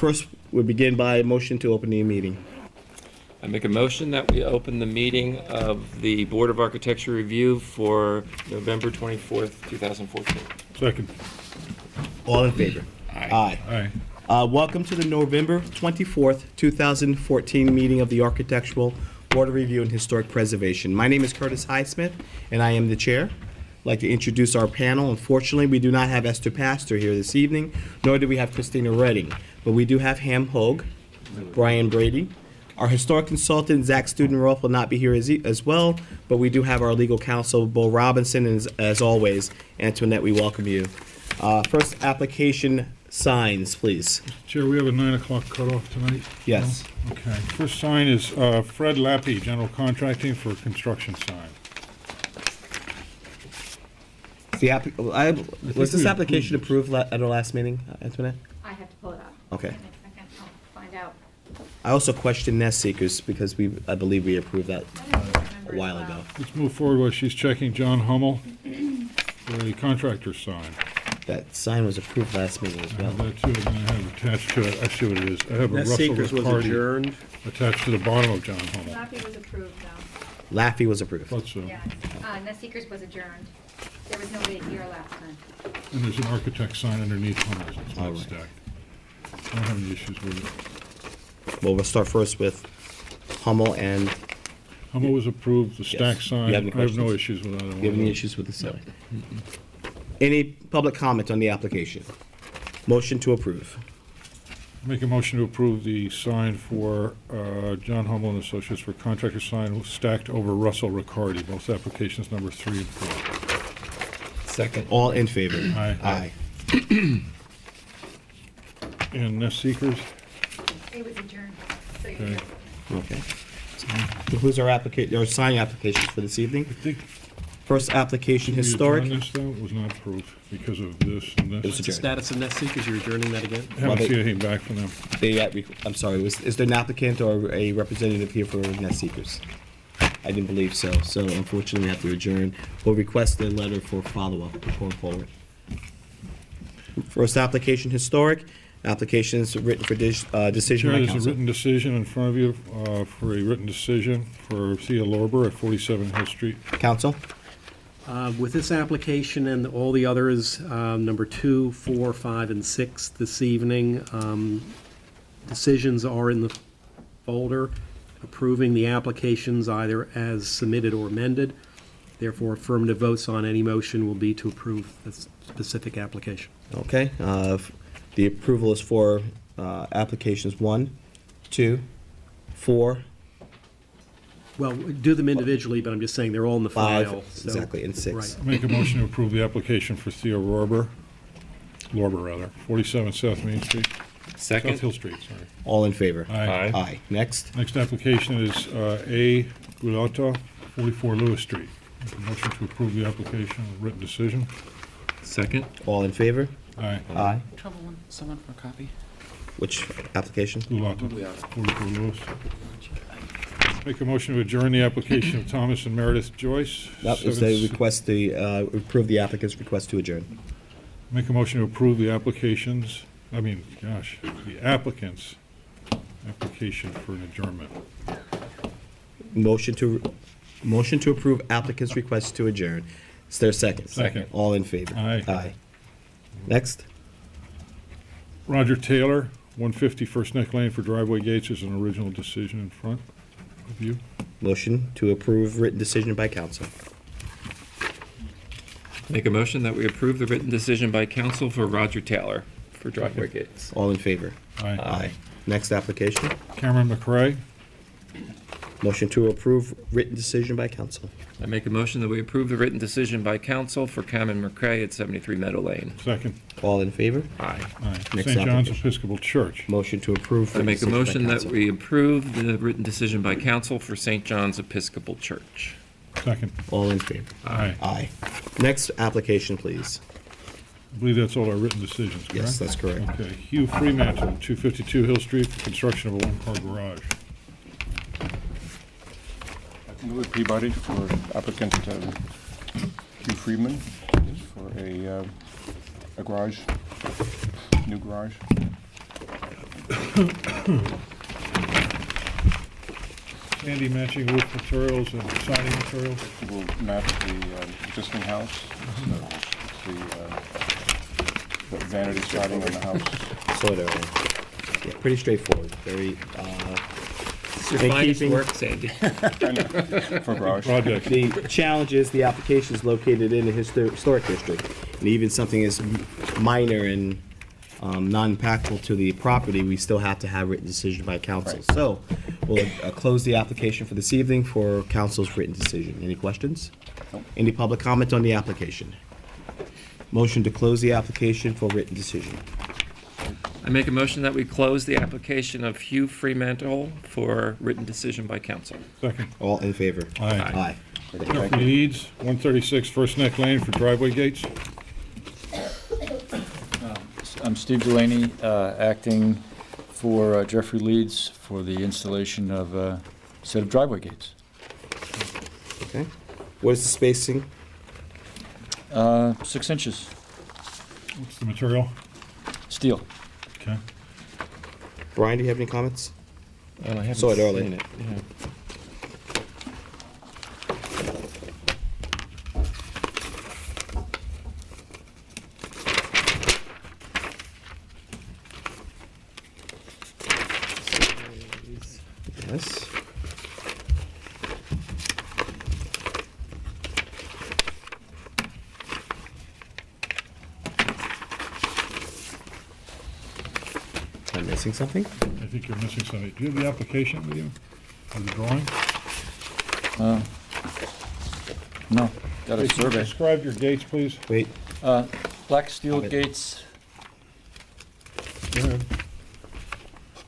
First, we'll begin by a motion to open the meeting. I make a motion that we open the meeting of the Board of Architecture Review for November 24th, 2014. Second. All in favor? Aye. Aye. Welcome to the November 24th, 2014 meeting of the Architectural Board of Review and Historic Preservation. My name is Curtis Highsmith, and I am the chair. I'd like to introduce our panel. Unfortunately, we do not have Esther Pastor here this evening, nor do we have Christina Redding, but we do have Ham Hogue, Brian Brady. Our historic consultant, Zach Studenroth, will not be here as well, but we do have our legal counsel, Bo Robinson, and as always, Antoinette, we welcome you. First application signs, please. Chair, we have a 9 o'clock cutoff tonight? Yes. No? Okay. First sign is Fred Lappy, General Contracting for construction sign. Was this application approved at our last meeting, Antoinette? I have to pull it up. Okay. Give me a second, I'll find out. I also questioned Nest Seekers because I believe we approved that I don't remember a while as well. ago. Let's move forward while she's checking John Hummel for the contractor sign. That sign was approved last meeting as I have well. that too, and I have attached to it, I see what it is. I have a Nest Russell Seekers was Riccardi adjourned. attached to the bottom of John Hummel. Lappy was approved, though. Laffey was approved. Thought so. Yeah. Nest Seekers was adjourned. There was nobody here last time. And there's an architect sign underneath Hummel's. It's All not right. stacked. I don't have any issues with it. Well, we'll start first with Hummel and, Hummel was approved, the stack Yes. sign. You have any I have no questions? issues with either one. do you have of any those. issues with the sign? Any public comment on the application? Motion to approve. Make a motion to approve the sign for John Hummel and Associates for contractor sign stacked over Russell Riccardi, both applications number 3 and 4. Second. All in favor? Aye. And Nest Seekers, It was adjourned, so you Okay. know. Okay. Who's our signing applications for this evening? I think First application, we historic. adjourned this, though, it was not approved because of this and It was this. What's the adjourned. status of Nest Seekers? You're adjourning that again? Haven't they- seen anything back from them. I'm sorry, is there an applicant or a representative here for Nest Seekers? I didn't believe so, so unfortunately we have to adjourn. We'll request a letter for follow-up going forward. First application, historic. Applications written for decision Chair, by there's a council. written decision in front of you for a written decision for Thea Lorber at 47 Hill Street. Council? With this application and all the others, number 2, 4, 5, and 6 this evening, decisions are in the folder approving the applications either as submitted or amended. Therefore, affirmative votes on any motion will be to approve the specific application. Okay. The approval is for applications 1, 2, 4, Well, do them individually, but I'm just saying they're all in the 5, file. so- exactly, and 6. Right. Make a motion to approve the application for Thea Lorber, 47 South Main Street, South Hill Second. Street, sorry. All in favor? Aye. Aye. Next. Next application is A. Gulata, 44 Lewis Street. Make a motion to approve the application with written decision. Second. All in favor? Aye. Aye. Trouble one, someone for a copy. Which application? Gulata, 44 Lewis. Make a motion to adjourn the application of Thomas and Meredith Joyce. That was the request, approve the applicant's request to adjourn. Make a motion to approve the applications, the applicant's application for an adjournment. Motion to approve applicant's request to adjourn. Is there a second? Second. All in favor? Aye. Aye. Next. Roger Taylor, 150 First Neck Lane for driveway gates is an original decision in front of you. Motion to approve written decision by council. Make a motion that we approve the written decision by council for Roger Taylor for driveway gates. All in favor? Aye. Next application. Cameron McRae, Motion to approve written decision by council. I make a motion that we approve the written decision by council for Cameron McCray at 73 Meadow Lane. second. All in favor? Aye. Aye. Next St. John's application. Episcopal Church. Motion to approve. I written make a decision by motion that council. we approve the written decision by council for St. John's Episcopal Church. Second. All in favor? Aye. Aye. Next application, please. I believe that's all our written decisions, correct? Yes, that's correct. Okay. Hugh Fremantle, 252 Hill Street for construction of a one-car garage. Louis Peabody for applicant Hugh Freeman for a garage, new garage. Sandy matching roof materials and siding materials. Will match the existing house. So the vanity siding on the house. Sort of. Yeah, pretty straightforward. Very. It's your In finest keeping- work, Sandy. For garage. Project. The challenge is the application is located in a historic district, and even something as minor and non-impactful to the property, we still have to have written decision by council. Right. So, we'll close the application for this evening for council's written decision. Any questions? Nope. Any public comment on the application? Motion to close the application for written decision. I make a motion that we close the application of Hugh Fremantle for written decision by council. Second. All in favor? Aye. Aye. Jeffrey Leeds, 136 First Neck Lane for driveway gates. I'm Steve Delaney, acting for Jeffrey Leeds for the installation of a set of driveway gates. Okay. What is the spacing? 6 inches, What's the material? steel. Okay. Brian, do you have any comments? I haven't Saw it early. seen it, yeah. Yes. Am I missing something? I think you're missing something. Do you have the application with you? Or the drawing? No, got a survey. Describe your gates, please. Wait. Black steel Have it. gates, They're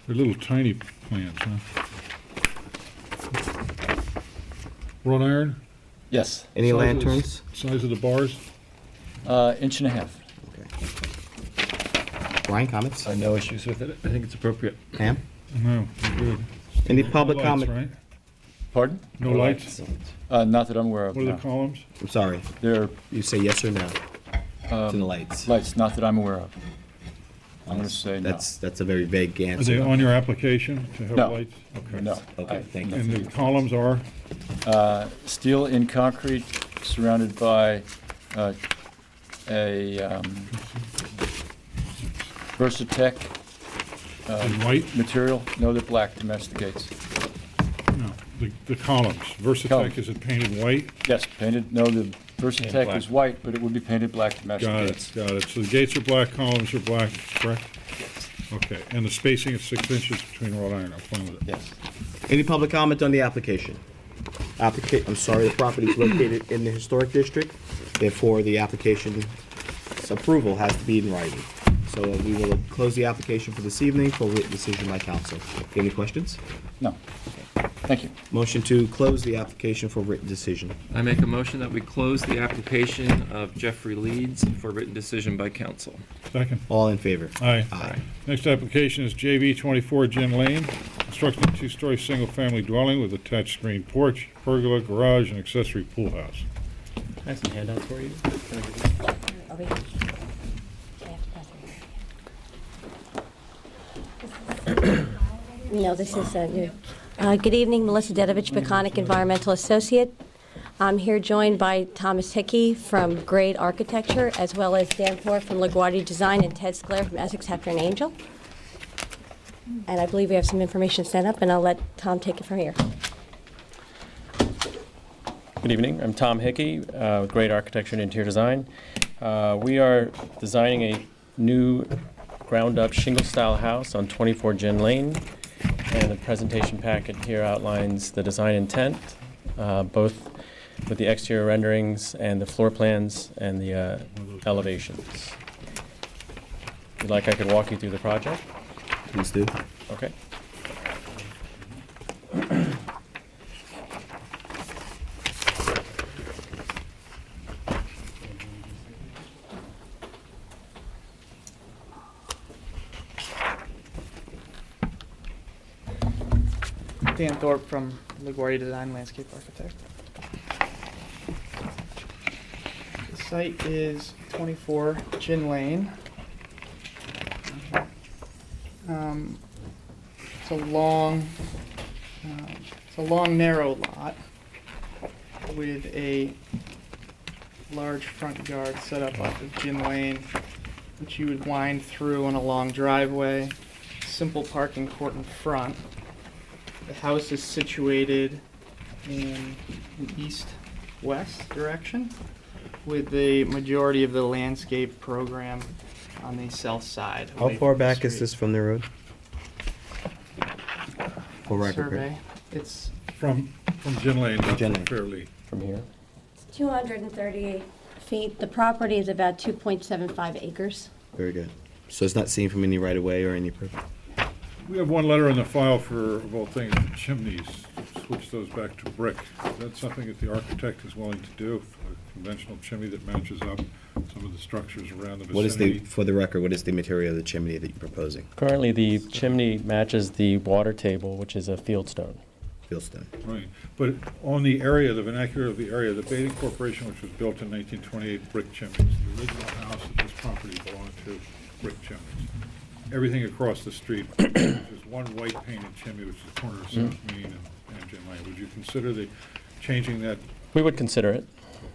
little tiny plans, huh? Wrought iron? yes, Any Size of the- lanterns? Uh, Size of the bars? 1.5 Okay. Brian, comments? No issues with it. I think it's appropriate. Pam? No, you're good. Any No public lights, comment? right? Pardon? No lights? Not that I'm aware of, What are the no. columns? I'm sorry. They're You say yes or no to the lights. lights, not that I'm aware of. I'm gonna say no. That's a very vague Are they answer. on your application to have No. lights? Okay. No. Okay, thank you. And the columns are? Steel in concrete surrounded by a Versatech In white? material. No, they're black to match the gates. No, the columns. Versatech, Columns. is it painted white? Yes, painted, no, the Versatech black. is white, but it would be painted black to match the Got gates. it, got it. So the gates are black, columns are black, correct? Okay, and the spacing is 6 inches between wrought iron. I'm fine with it. Yes. Any public comment on the application? I'm sorry, the property is located in the historic district, therefore the application's approval has to be in writing. So we will close the application for this evening for written decision by council. Any questions? No. Thank you. Motion to close the application for written decision. I make a motion that we close the application of Jeffrey Leeds for written decision by council. Second? All in favor? Aye. Aye. Next application is JV 24 Gin Lane, constructing a two-story single-family dwelling with attached screen porch, pergola, garage, and accessory pool house. I have some handouts for you. No, this is new. Good evening, Melissa Dedovich, Peconic Environmental Associate. I'm here joined by Thomas Hickey from Grade Architecture, as well as Dan Thorpe from LaGuardia Design and Ted Sclair from Essex Hefner and Angel. And I believe we have some information set up, and I'll let Tom take it from here. Good evening. I'm Tom Hickey with Great Architecture and Interior Design. We are designing a new ground-up shingle-style house on 24 Gin Lane, and the presentation packet here outlines the design intent, both with the exterior renderings and the floor plans and the elevations. If you'd like, I could walk you through the project. Please do. Okay. Dan Thorpe from LaGuardia Design, Landscape Architect. The site is 24 Gin Lane. It's a long, narrow lot with a large front yard set up off of Gin Lane, which you would wind through on a long driveway, simple parking court in front. The house is situated in the east-west direction, with the majority of the landscape program on the south side. How away far from the back is street. this from the road? For record. Survey. It's From Gin Lane, not Gin from Lane. Fairleigh. From here? 238 feet. The property is about 2.75 acres. Very good. So it's not seen from any right of way or any. We have one letter in the file for, of all things, chimneys. Switch those back to brick. Is that something that the architect is willing to do? A conventional chimney that matches up some of the structures around the What is the, vicinity? for the record, what is the material of the chimney that you're proposing? Currently, the chimney matches the water table, which is a fieldstone. Fieldstone. Right, but on the area, the vernacular of the area, the Bathing Corporation, which was built in 1928, brick chimneys. The original house that this property belonged to, brick chimneys. Everything across the street, there's one white painted chimney, which is the corner of South Main and Gin Lane. Would you consider changing that? We would consider it.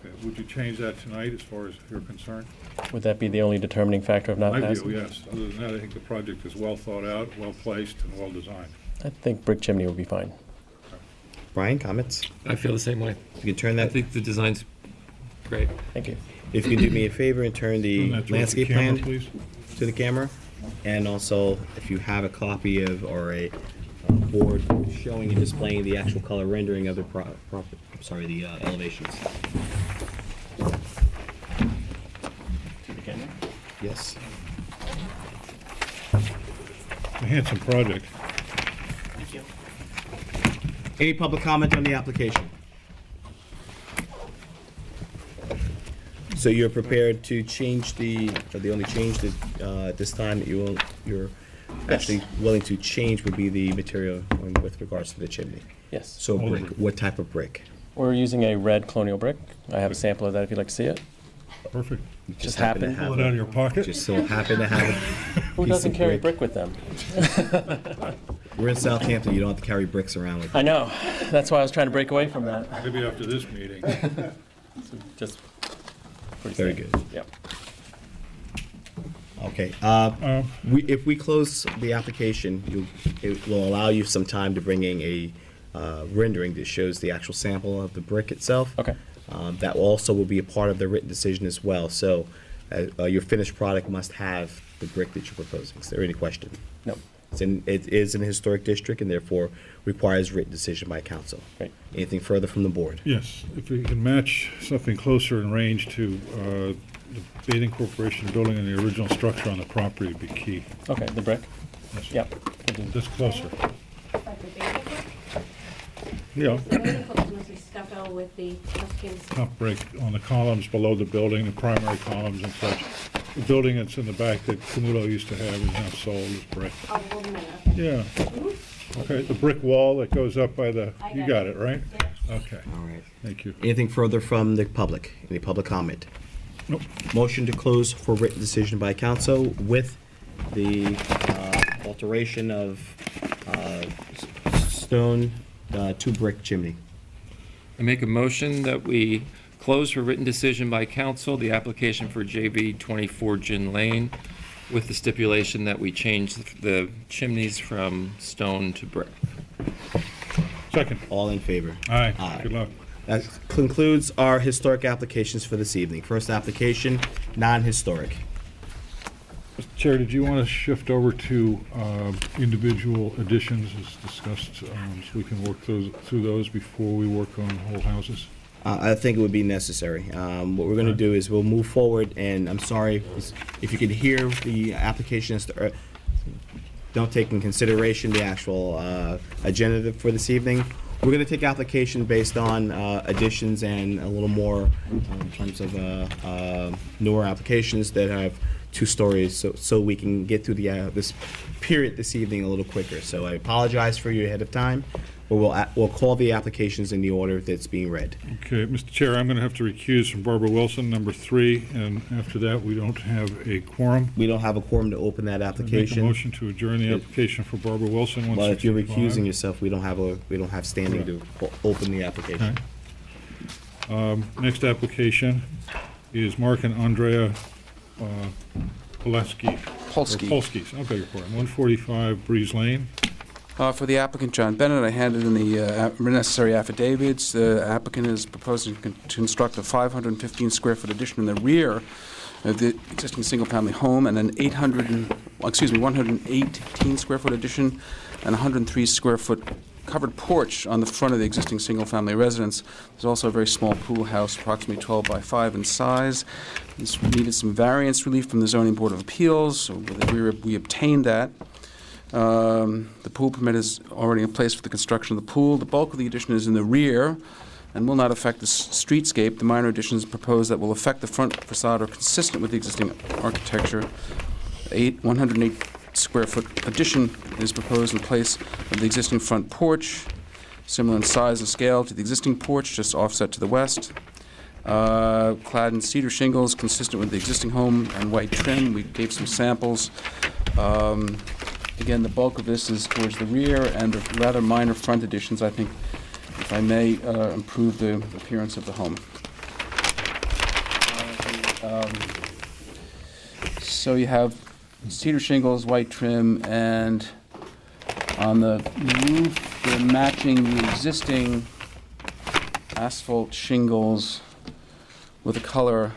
Okay, would you change that tonight as far as you're concerned? Would that be the only determining factor of not I passing? view, yes. Other than that, I think the project is well thought out, well placed, and well designed. I think brick chimney would be fine. Brian, comments? I feel the same way. You can turn I that, think the design's great. Thank you. if you can do me a favor and turn the Turn that towards the landscape camera, plan please. to the camera. And also, if you have a copy of, or a board showing and displaying the actual color rendering of the the elevations. Yes. A handsome project. Thank you. Any public comment on the application? So you're prepared to change or the only change that, at this time that you're actually willing to change would be the material with regards to the chimney? Yes. So brick, what type of brick? We're using a red colonial brick. I have a sample of that if you'd like to see it. Perfect. You Just happen to happen. Pull it out of your pocket. Just so happen to have Who piece doesn't of carry brick. brick with them? We're in Southampton, you don't have to carry bricks around with you. I know. That's why I was trying to break away from that. Maybe after this meeting. Just pretty Very safe. good. Yep. Okay, if we close the application, it will allow you some time to bring in a rendering that shows the actual sample of the brick itself. Okay. That also will be a part of the written decision as well. So your finished product must have the brick that you're proposing. Is there any question? No. It is in a historic district and therefore requires written decision by council. Great. Anything further from the board? Yes, if we can match something closer in range to the Bathing Corporation building and the original structure on the property would be key. Okay, the brick? Yes. Yep. We'll do- Just closer. Yeah, Stucco with the Tuscans. top brick on the columns below the building, the primary columns and such. The building that's in the back that Camuto used to have is now sold as brick. Oh, hold a minute. Yeah. Okay, the brick wall that goes up by the, I you got got it. it, right? Yeah. Okay, All right. thank you. Anything further from the public? Any public comment? Nope. Motion to close for written decision by council with the alteration of stone to brick chimney. I make a motion that we close for written decision by council the application for JV 24 Gin Lane with the stipulation that we change the chimneys from stone to brick. Second. All in favor? Aye, Aye. good luck. That concludes our historic applications for this evening. First application, non-historic. Mr. Chair, did you want to shift over to individual additions as discussed, so we can work through those before we work on whole houses? I think it would be necessary. What we're going to do is we'll move forward, and I'm sorry if you could hear the applications. Don't take in consideration the actual agenda for this evening. We're going to take application based on additions and a little more in terms of newer applications that have 2 stories, so we can get through this period this evening a little quicker. So I apologize for you ahead of time, but we'll call the applications in the order that's being read. Okay, Mr. Chair, I'm going to have to recuse from Barbara Wilson, number 3, and after that, we don't have a quorum. We don't have a quorum to open that Make a application. motion to adjourn the application for Barbara Wilson, 165. Well, if you're recusing yourself, we don't have standing to open the application. Next application is Mark and Andrea Polsky. Polskis, I beg your pardon, 145 Breeze Lane. For the applicant, John Bennett, I handed in the necessary affidavits. The applicant is proposing to construct a 515-square-foot addition in the rear of the existing single-family home, and an 118-square-foot addition and 103-square-foot covered porch on the front of the existing single-family residence. There's also a very small pool house, approximately 12 by 5 in size. This needed some variance relief from the Zoning Board of Appeals, so we obtained that. The pool permit is already in place for the construction of the pool. The bulk of the addition is in the rear and will not affect the streetscape. The minor additions proposed that will affect the front facade are consistent with the existing architecture. 108-square-foot addition is proposed in place of the existing front porch, similar in size and scale to the existing porch, just offset to the west. Clad in cedar shingles, consistent with the existing home, and white trim. We gave some samples. Again, the bulk of this is towards the rear, and the rather minor front additions, I think, if I may, improve the appearance of the home. So you have cedar shingles, white trim, and on the roof, they're matching the existing asphalt shingles with the color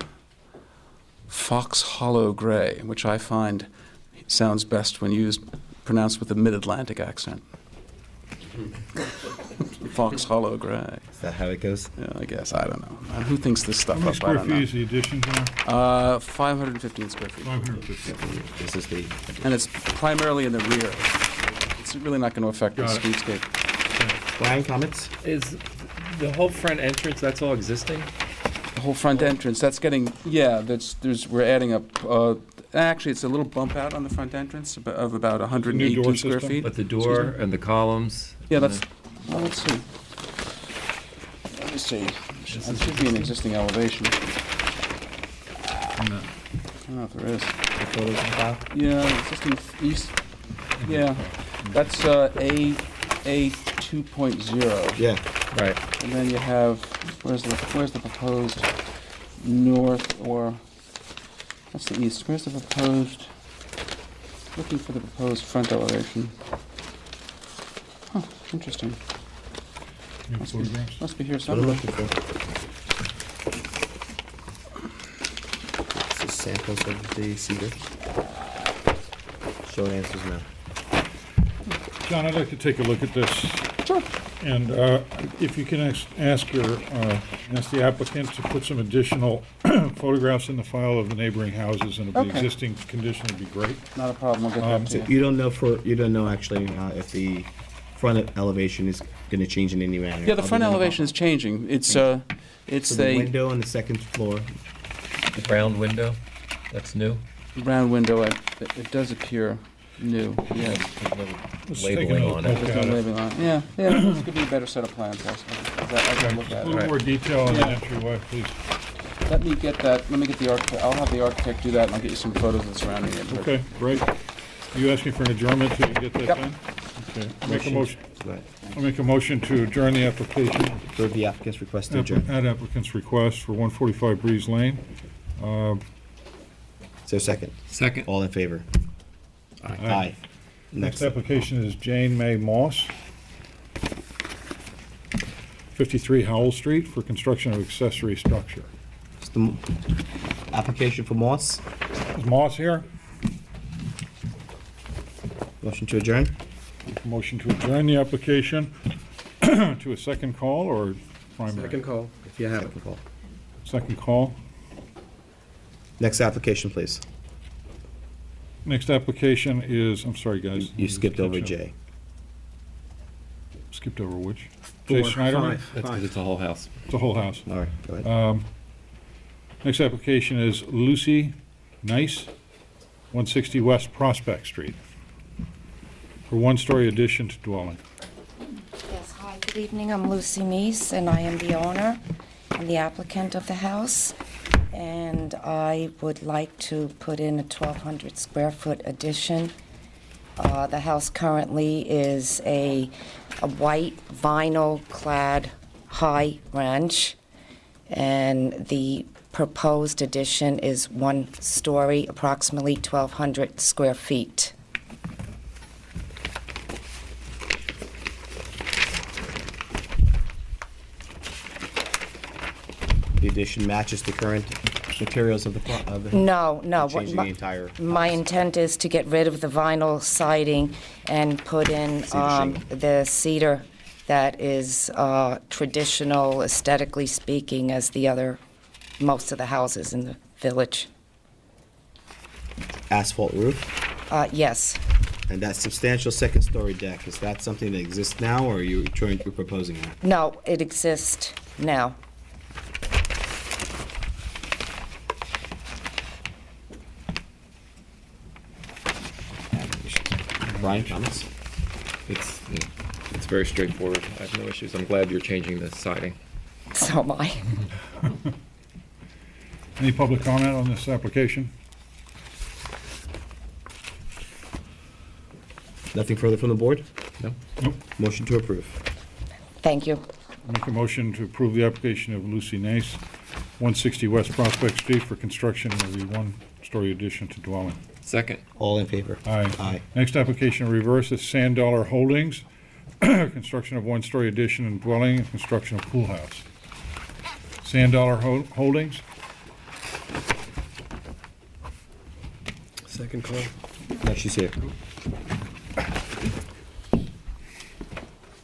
Fox Hollow Gray, which I find sounds best when pronounced with a mid-Atlantic accent. Fox Hollow Gray. Is that how it goes? Yeah, I guess. I don't know. Who thinks this stuff How many up? I square don't feet know. is the addition here? 515 square feet. 550. This is the. And it's primarily in the rear. It's really not going to affect the Got it. streetscape. Brian, comments? Is the whole front entrance, that's all existing? The whole front entrance, that's getting, we're adding up, actually, it's a little bump out on the front entrance of about 118 door square system? feet. But the door and the columns? Yeah, and that's, well, let's see. Let me see. It should be an existing elevation. I don't know if there is. The photos on file? Yeah, existing east, yeah, that's A 2.0. Yeah. Right. And then you have, where's the proposed north, or, that's the east, where's the proposed, looking for the proposed front elevation. Huh, interesting. Any photographs? Must be here What I'm somewhere. looking for. This is samples of the cedar. Show answers now. John, I'd like to take a look at this. Sure. And if you can ask the applicant to put some additional photographs in the file of the neighboring houses and of the Okay. existing condition would be great. Not a problem, I'll get that to So you. you don't know actually if the front elevation is going to change in any manner. Yeah, the other front than elevation is changing. It's So a the window on the second floor. The round window, that's new? round window. It does appear new, yeah. Let's take a Labeling look on it. at There's no labeling on it. Yeah, this could be a better set of plans, also, as I look A at little it. more detail on the Yeah. entryway, please. Let me get the architect, I'll have the architect do that, and I'll get you some photos of the surrounding neighborhood. Okay, great. Are you asking for an adjournment till you get that Yep. done? Okay. Make a motion. Go ahead. I'll make a motion to adjourn the application Approve the applicant's request to adjourn. at applicant's request for 145 Breeze Lane. So second. Second. All in favor? Aye. Next Next. application is Jane May Moss, 53 Howell Street, for construction of accessory structure. Is the application for Moss. Is Moss here? Motion to adjourn. Motion to adjourn the application to a second call or primary? Second call, if you have it. Second call. Second call. Next application, please. Next application is, I'm sorry, guys. You skipped over J. Skipped over which? Jay 4, Schneiderman? 5, That's 'cause 5. it's a whole house. It's a whole house. All right, go ahead. Next application is Lucy Nice, 160 West Prospect Street, for one-story addition to dwelling. Yes, hi, good evening. I'm Lucy Meese, and I am the owner and the applicant of the house. And I would like to put in a 1,200 square foot addition. The house currently is a white vinyl-clad high ranch, and the proposed addition is one story, approximately 1,200 square feet. The addition matches the current materials of the No, no. Changing the entire My house. intent is to get rid of the vinyl siding and put in Cedar the cedar that is traditional, aesthetically speaking, as most of the houses in the village. Asphalt roof, Yes. and that substantial second-story deck, is that something that exists now, or are you proposing that? No, it exists now. Brian, comments? It's very straightforward. I have no issues. I'm glad you're changing the siding. So am I. Any public comment on this application? Nothing further from the board? No? Nope. Motion to approve. Thank you. Make a motion to approve the application of Lucy Nace, 160 West Prospect Street, for construction of the one-story addition to dwelling. Second. All in favor? Aye. Aye. Next application, reverse, is Sand Dollar Holdings, construction of one-story addition and dwelling and construction of pool house. Sand Dollar Holdings, Second call. No, she's here.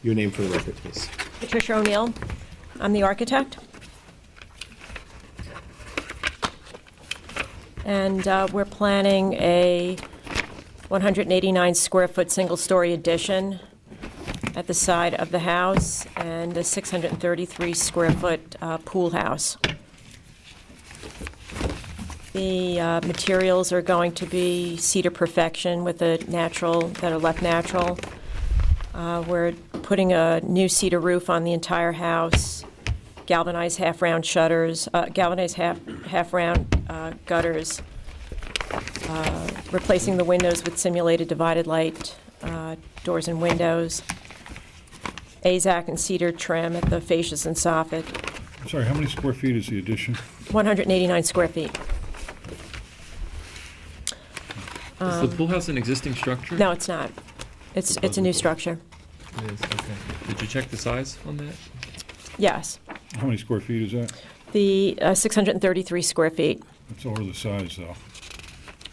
Your name for the record, please. Patricia O'Neill. I'm the architect. And we're planning a 189 square foot single-story addition at the side of the house and a 633 square foot pool house. The materials are going to be cedar perfection with that are left natural. We're putting a new cedar roof on the entire house, galvanized half-round shutters, galvanized half-round gutters, replacing the windows with simulated divided light doors and windows, AZAC and cedar trim at the fascias and soffit. I'm sorry, how many square feet is the addition? 189 square feet. Is the pool house an existing structure? No, it's not. It's a new structure. It is, okay. Did you check the size on that? Yes. How many square feet is that? The 633 square feet. That's over the size, though.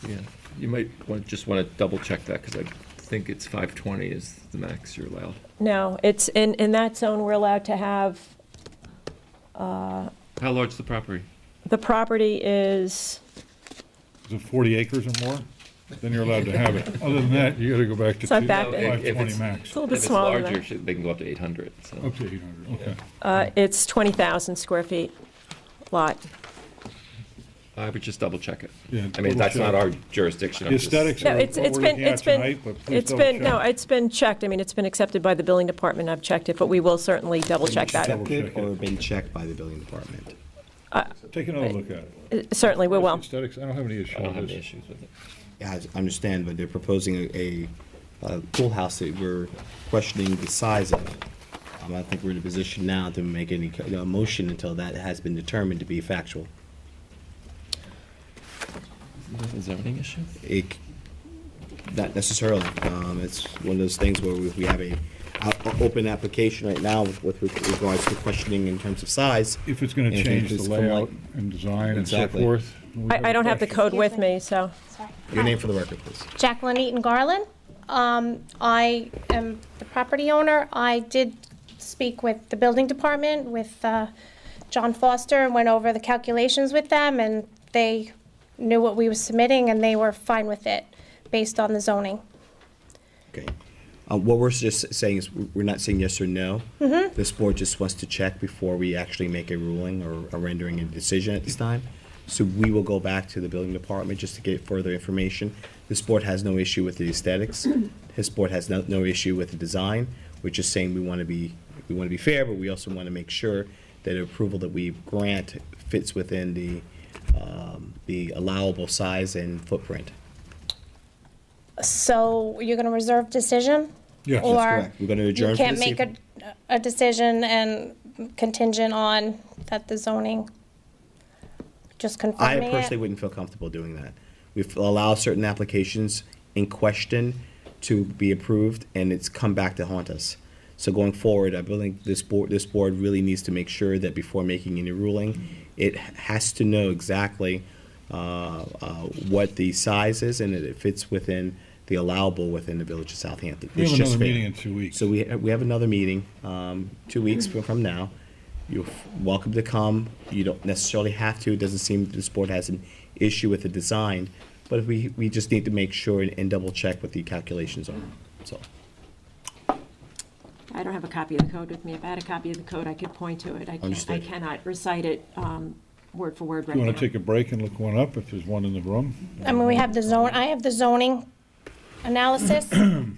Yeah. You might just want to double check that, because I think it's 520 is the max you're allowed. No, it's in that zone, we're allowed to have, How large is the property? the property is, Is it 40 acres or more? Then you're allowed to have it. Other than that, you gotta go back to It's not that big. 520 max. It's a little bit If it's smaller than larger, that. they can go up to 800, so. Up to 800, okay. It's 20,000 square feet lot. I would just double check it. Yeah, I mean, double that's not check. our jurisdiction. The aesthetics No, are it's what we're been, looking at tonight, but please it's double been, no, check. it's been checked. I mean, it's been accepted by the building department. I've checked it, but we will certainly double check that. Double check Accepted or it. been checked by the building department? Take another look at it. Certainly, we will. Aesthetics, I don't have any issue I don't with have any this. issues with it. Yeah, I understand, but they're proposing a pool house that we're questioning the size of. I don't think we're in a position now to make any motion until that has been determined to be factual. Is there any issue? Not necessarily. It's one of those things where we have a open application right now with regards to questioning in terms of size. If it's gonna And if change it's the from layout like- and design and so Exactly. forth. we I don't have the question. code with me, so. Your name for the record, please. Jacqueline Eaton Garland. I am the property owner. I did speak with the building department, with John Foster, and went over the calculations with them, and they knew what we were submitting, and they were fine with it, based on the zoning. Okay. What we're just saying is we're not saying yes or no. This board just wants to check before we actually make a ruling or a rendering a decision at this time. So we will go back to the building department just to get further information. This board has no issue with the aesthetics. His board has no issue with the design. We're just saying we want to be fair, but we also want to make sure that the approval that we grant fits within the allowable size and footprint. So you're going to reserve decision? Yes. Or That's correct. We're going to adjourn you for can't this make evening. a decision and contingent on that the zoning, just I confirming personally it? wouldn't feel comfortable doing that. We've allowed certain applications in question to be approved, and it's come back to haunt us. So going forward, I believe this board really needs to make sure that before making any ruling, it has to know exactly what the size is, and that it fits within the allowable within the village of Southampton. We have It's just another fair. meeting in 2 weeks. So we have another meeting 2 weeks from now. You're welcome to come. You don't necessarily have to. It doesn't seem this board has an issue with the design, but we just need to make sure and double check what the calculations are. So I don't have a copy of the code with me. If I had a copy of the code, I could point to it. I Understood. cannot recite it word for word right You now. want to take a break and look one up if there's one in the room? I mean, we have I have the zoning analysis. You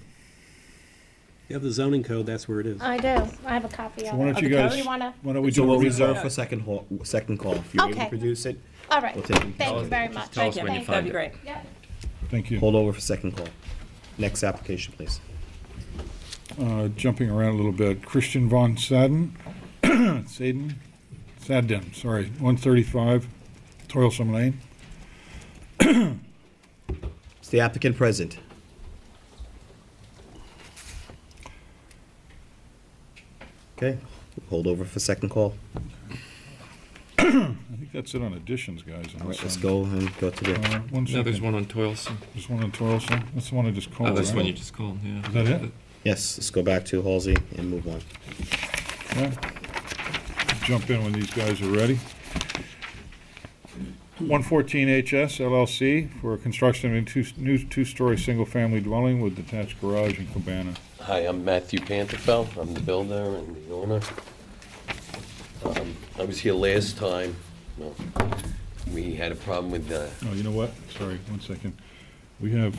have the zoning code, that's where it is. I do. I have a copy So of why it. don't you Of the code. guys, You wanna? why don't we so do a we'll recall? reserve for second call. If you're able to Okay. produce it, All right. we'll take it. Thank you very much. tell us when you Thank find That'd be it. great. Yep. Thank you. Hold over for second call. Next application, please. Jumping around a little bit, Christian von Sadden, Sadden, 135 Toilsome Lane. Is the applicant present? Okay, hold over for second call. I think that's it on additions, guys. All right, let's go and go to the, One No, there's second. one on Toilsome. There's one on Toilsome? That's the one I just called, Oh, that's right? one you just called, yeah. Is that it? yes, let's go back to Halsey and move on. Yeah. Jump in when these guys are ready. 114 HS LLC for construction of a new two-story single-family dwelling with detached garage and cabana. Hi, I'm Matthew Pantafel. I'm the builder and the owner. I was here last time. No, we had a problem with the, Oh, you know what? Sorry, 1 second. We have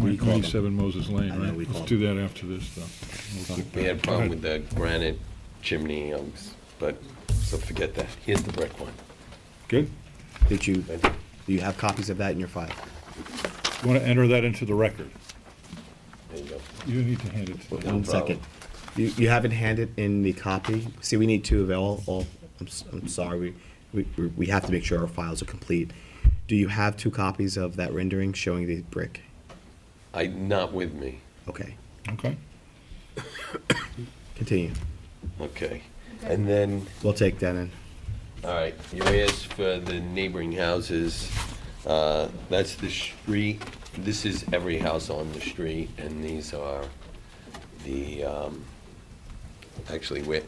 We called 97 Moses Lane, I know, right? we Let's called do that after this, though. We'll get we had a back. problem Go with ahead. the granite chimney, but, so forget that. Here's the brick one. Good? Do you have copies of that in your file? You want to enter that into the record? There you go. You need to hand it to them. One second. You haven't handed in the copy? See, we need two of all, I'm sorry, we have to make sure our files are complete. Do you have two copies of that rendering showing the brick? Not with me. Okay, Okay. continue. Okay. And then, We'll take that in. all right, you asked for the neighboring houses. That's the street. This is every house on the street, and these are the, actually,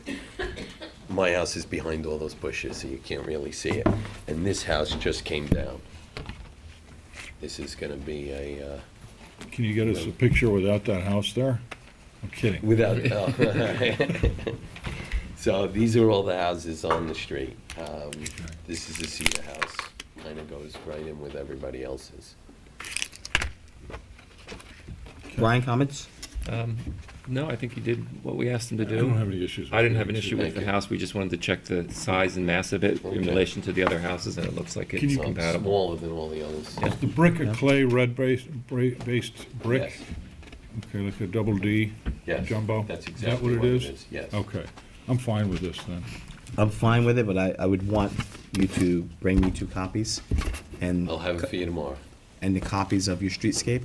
my house is behind all those bushes, so you can't really see it. And this house just came down. This is gonna be a, Can you get us a picture without that house there? I'm kidding. without, so these are all the houses on the street. This is a cedar house, kind of goes right in with everybody else's. Brian, comments? No, I think he did what we asked him to do. I don't have any issues with I didn't it. have an issue with Thank the you. house. We just wanted to check the size and mass of it in Okay. relation to the other houses, and it looks like Can it's you- So it's compatible. smaller than all the others. Yeah. The brick a clay red-based brick? Yes. Okay, like a double D Yes, jumbo? that's Is exactly that what it is? yes. Okay, I'm fine with this then. I'm fine with it, but I would want you to bring me two copies and, I'll have it for you tomorrow. and the copies of your streetscape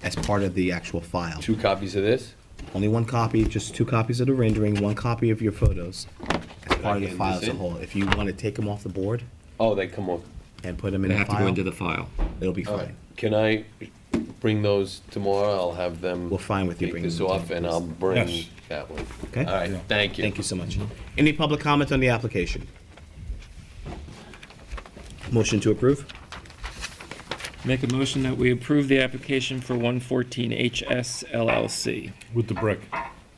as part of the actual file. 2 copies of this? Only one copy, just two copies of the rendering, one copy of your photos as part of the hand file this as a in? whole. If you want to take them off the board Oh, they come off. and put them in They the have to go file, into the file. it'll be All right. fine. Can I bring those tomorrow? I'll have them. We're fine with you take bringing this them off, and I'll bring Yes. that one. Okay? All right, Yeah. thank you. Thank you so much. Any public comment on the application? Motion to approve? Make a motion that we approve the application for 114 HS LLC With the brick.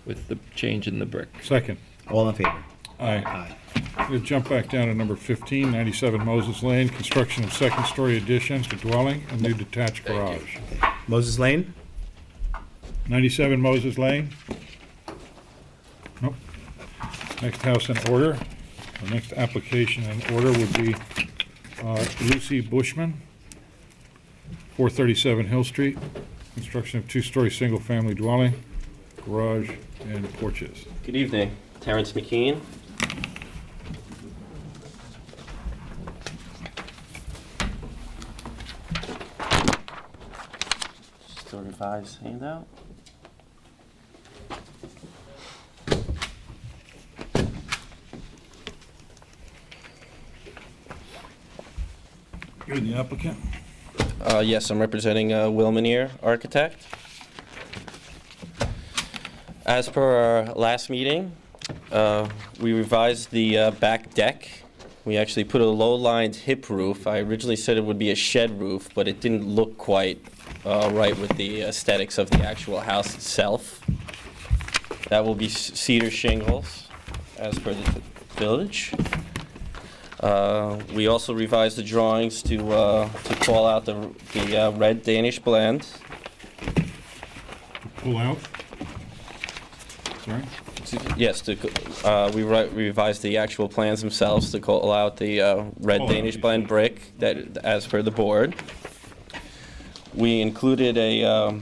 with the change in the brick. Second. All in favor? Aye. Aye. I'm going to jump back down to number 15, 97 Moses Lane, construction of second-story additions to dwelling and new detached garage. Moses Lane? 97 Moses Lane. Nope. Next house in order, the next application in order would be Lucy Bushman, 437 Hill Street, construction of two-story single-family dwelling, garage, and porches. Good evening, Terrence McKean. Just a revised handout. You're the applicant? Yes, I'm representing Will Manier, architect. As per our last meeting, we revised the back deck. We actually put a low-lined hip roof. I originally said it would be a shed roof, but it didn't look quite right with the aesthetics of the actual house itself. That will be cedar shingles, as per the village. We also revised the drawings to call out the red Danish blend. Pull out? Sorry? Yes, we revised the actual plans themselves to call out the red Danish blend brick that, as per the board. We included an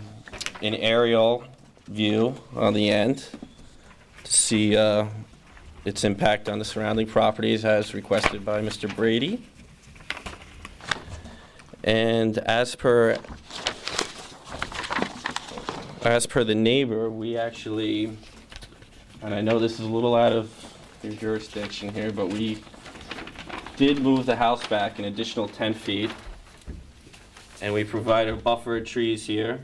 aerial view on the end to see its impact on the surrounding properties as requested by Mr. Brady. And as per the neighbor, we actually, and I know this is a little out of your jurisdiction here, but we did move the house back an additional 10 feet. And we provided a buffer of trees here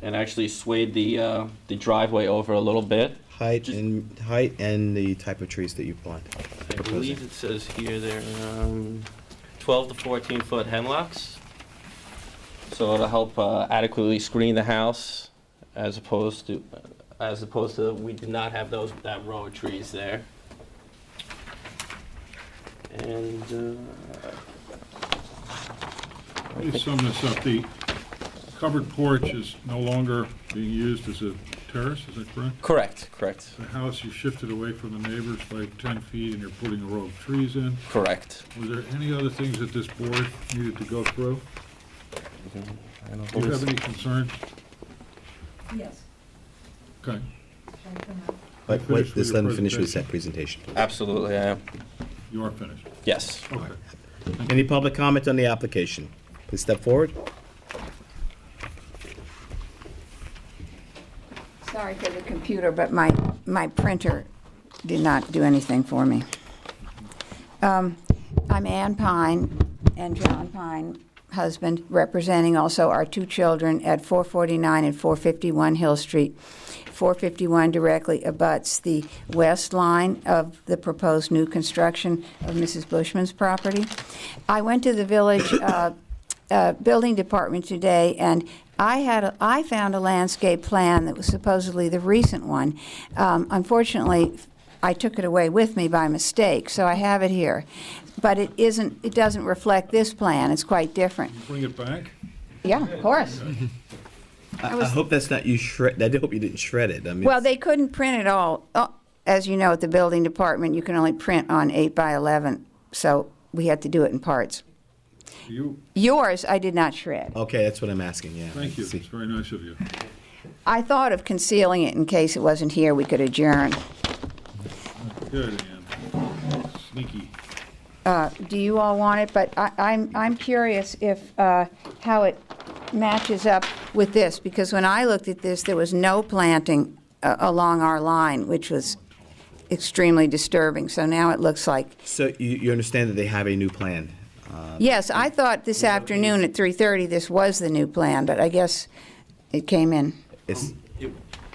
and actually swayed the driveway over a little bit. Height and the type of trees that you plant. I believe it says here they're 12 to 14 foot hemlocks. So it'll help adequately screen the house, as opposed to we did not have that row of trees there. And Let me sum this up. The covered porch is no longer being used as a terrace, is that correct? Correct, correct. The house, you shifted away from the neighbors by 10 feet and you're putting a row of trees in? Correct. Were there any other things that this board needed to go through? Do you have any concerns? Yes. Okay. But wait, just let him finish with that presentation. Absolutely, I am. You are finished? Yes. Okay. Any public comment on the application? Please step forward. Sorry for the computer, but my printer did not do anything for me. I'm Ann Pine and John Pine, husband, representing also our two children at 449 and 451 Hill Street. 451 directly abuts the west line of the proposed new construction of Mrs. Bushman's property. I went to the village building department today, and I found a landscape plan that was supposedly the recent one. Unfortunately, I took it away with me by mistake, so I have it here. But it doesn't reflect this plan. It's quite different. Bring it back? Yeah, of course. I hope that's not you shred. I hope you didn't shred it. I mean, Well, they couldn't print it all. As you know, at the building department, you can only print on 8 by 11, so we had to do it in parts. Yours, I did not shred. okay, that's what I'm asking. Yeah. Thank you. See. It's very nice of you. I thought of concealing it in case it wasn't here. We could adjourn. Good, Ann. Sneaky. Do you all want it? But I'm curious if how it matches up with this, because when I looked at this, there was no planting along our line, which was extremely disturbing. So now it looks like. So you understand that they have a new plan? Yes, I thought this afternoon at 3:30 this was the new plan, but I guess it came in.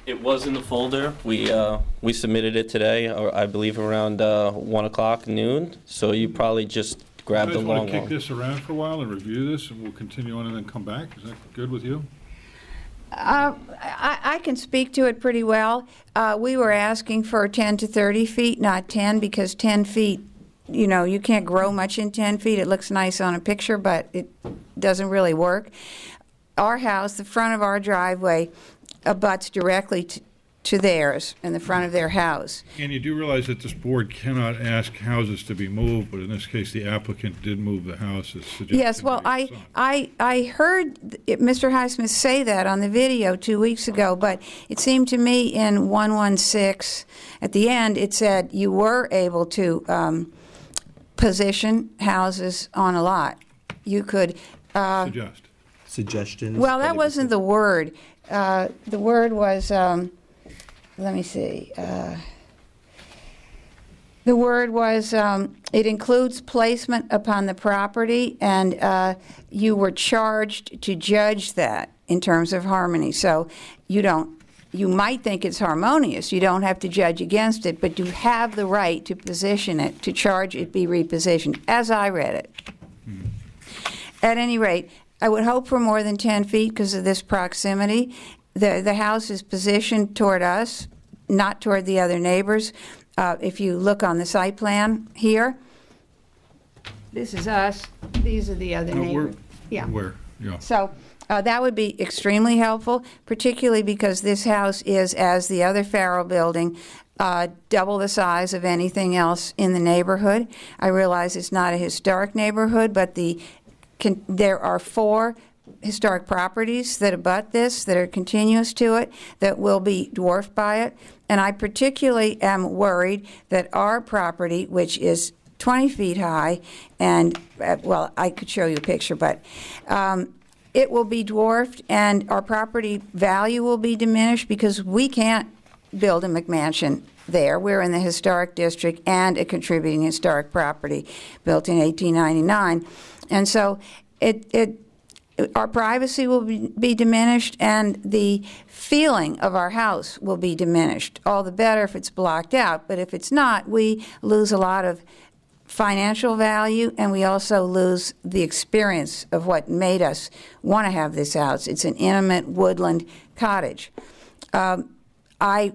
It was in the folder. We submitted it today, or I believe around 1 o'clock noon. So you probably just grabbed the You guys long want to kick one. this around for a while and review this, and we'll continue on and then come back? Is that good with you? I can speak to it pretty well. We were asking for 10 to 30 feet, not 10, because 10 feet you can't grow much in 10 feet. It looks nice on a picture, but it doesn't really work. Our house, the front of our driveway, abuts directly to theirs, in the front of their house. And you do realize that this board cannot ask houses to be moved, but in this case, the applicant did move the house as suggested. Yes, well, I heard Mr. Highsmith say that on the video 2 weeks ago, but it seemed to me in 116, at the end, it said you were able to position houses on a lot. You could... Suggestions? Well, that wasn't the word. The word was... let me see. The word was, it includes placement upon the property, and you were charged to judge that in terms of harmony. So you might think it's harmonious. You don't have to judge against it, but you have the right to position it, to charge it be repositioned, as I read it. At any rate, I would hope for more than 10 feet because of this proximity. The house is positioned toward us, not toward the other neighbors. If you look on the site plan here, this is us. These are the other neighbors. Yeah. So that would be extremely helpful, particularly because this house is, as the other Farrell building, double the size of anything else in the neighborhood. I realize it's not a historic neighborhood, but there are 4 historic properties that abut this, that are continuous to it, that will be dwarfed by it. And I particularly am worried that our property, which is 20 feet high, and, well, I could show you a picture, but it will be dwarfed, and our property value will be diminished because we can't build a McMansion there. We're in the historic district and a contributing historic property built in 1899. And so our privacy will be diminished, and the feeling of our house will be diminished. All the better if it's blocked out, but if it's not, we lose a lot of financial value, and we also lose the experience of what made us want to have this house. It's an intimate woodland cottage. I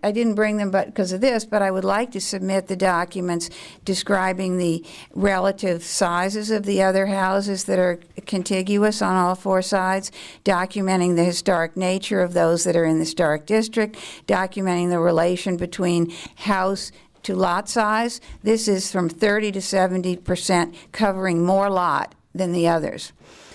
didn't bring them because of this, but I would like to submit the documents describing the relative sizes of the other houses that are contiguous on all 4 sides, documenting the historic nature of those that are in the historic district, documenting the relation between house to lot size. This is from 30 to 70% covering more lot than the others.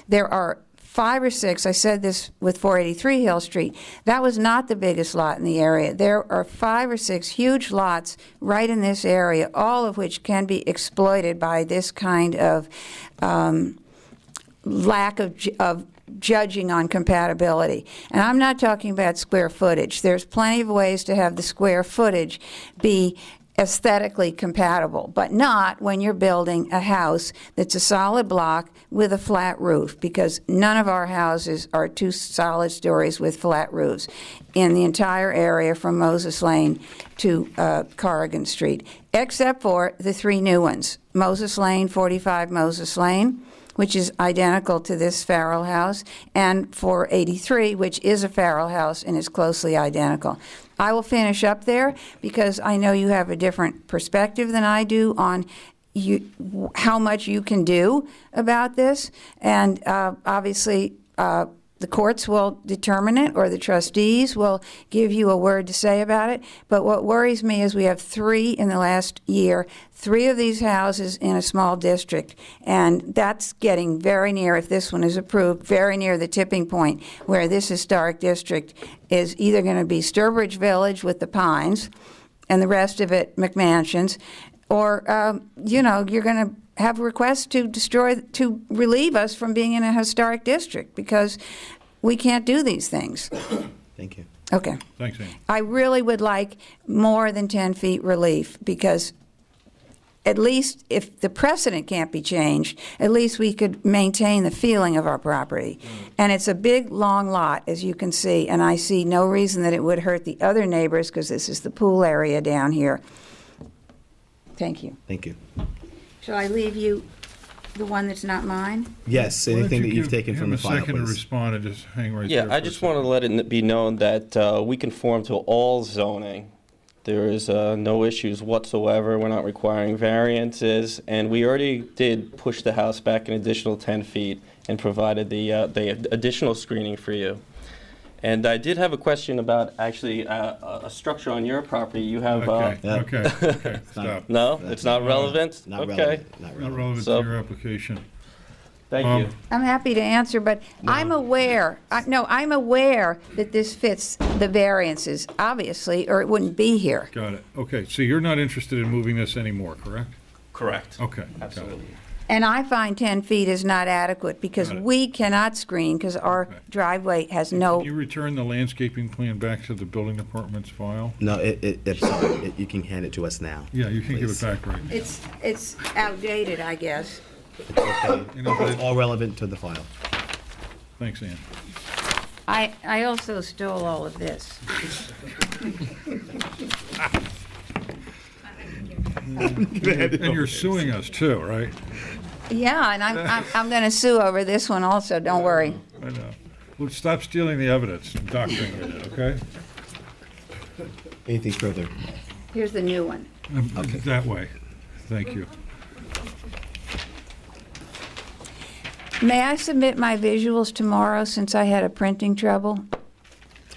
There are 5 or 6, I said this with 483 Hill Street, that was not the biggest lot in the area. There are 5 or 6 huge lots right in this area, all of which can be exploited by this kind of lack of judging on compatibility. And I'm not talking about square footage. There's plenty of ways to have the square footage be aesthetically compatible, but not when you're building a house that's a solid block with a flat roof, because none of our houses are 2 solid stories with flat roofs in the entire area from Moses Lane to Corrigan Street, except for the 3 new ones. Moses Lane, 45 Moses Lane, which is identical to this Farrell house, and 483, which is a Farrell house and is closely identical. I will finish up there because I know you have a different perspective than I do on how much you can do about this, and obviously the courts will determine it, or the trustees will give you a word to say about it. But what worries me is we have 3 in the last year, 3 of these houses in a small district, and that's getting very near, if this one is approved, very near the tipping point where this historic district is either going to be Sturbridge Village with the Pines and the rest of it McMansions, or, you're going to have requests to relieve us from being in a historic district because we can't do these things. Thank you. Okay. Thanks, Amy. I really would like more than 10 feet relief because at least if the precedent can't be changed, at least we could maintain the feeling of our property. And it's a big, long lot, as you can see, and I see no reason that it would hurt the other neighbors because this is the pool area down here. Thank you. Thank you. Shall I leave you the one that's not mine? Yes, anything that you've taken from the file, Give him a second to please. respond and just hang right there. Yeah, I just want to let it be known that we conform to all zoning There is no issues whatsoever. We're not requiring variances, and we already did push the house back an additional 10 feet and provided the additional screening for you. And I did have a question about actually a structure on your property. You have. Okay, stop. No, it's not relevant? Not Okay. relevant. Not relevant So- to your application. Thank you. I'm happy to answer, but I'm aware, I'm aware that this fits the variances, obviously, or it wouldn't be here. Got it. Okay, so you're not interested in moving this anymore, correct? Correct. Okay. Absolutely. And I find 10 feet is not adequate because we cannot screen because our driveway has Can no, you return the landscaping plan back to the building department's file? No, you can hand it to us now. Yeah, you can give it please. back right now. it's outdated, I guess. It's okay. You know, but It's all relevant to the file. Thanks, Ann. I also stole all of this. And you're suing us too, right? Yeah, and I'm going to sue over this one also, don't worry. I know. Well, stop stealing the evidence and doctoring it, okay? Anything further? Here's the new one. That way. Thank you. May I submit my visuals tomorrow since I had a printing trouble?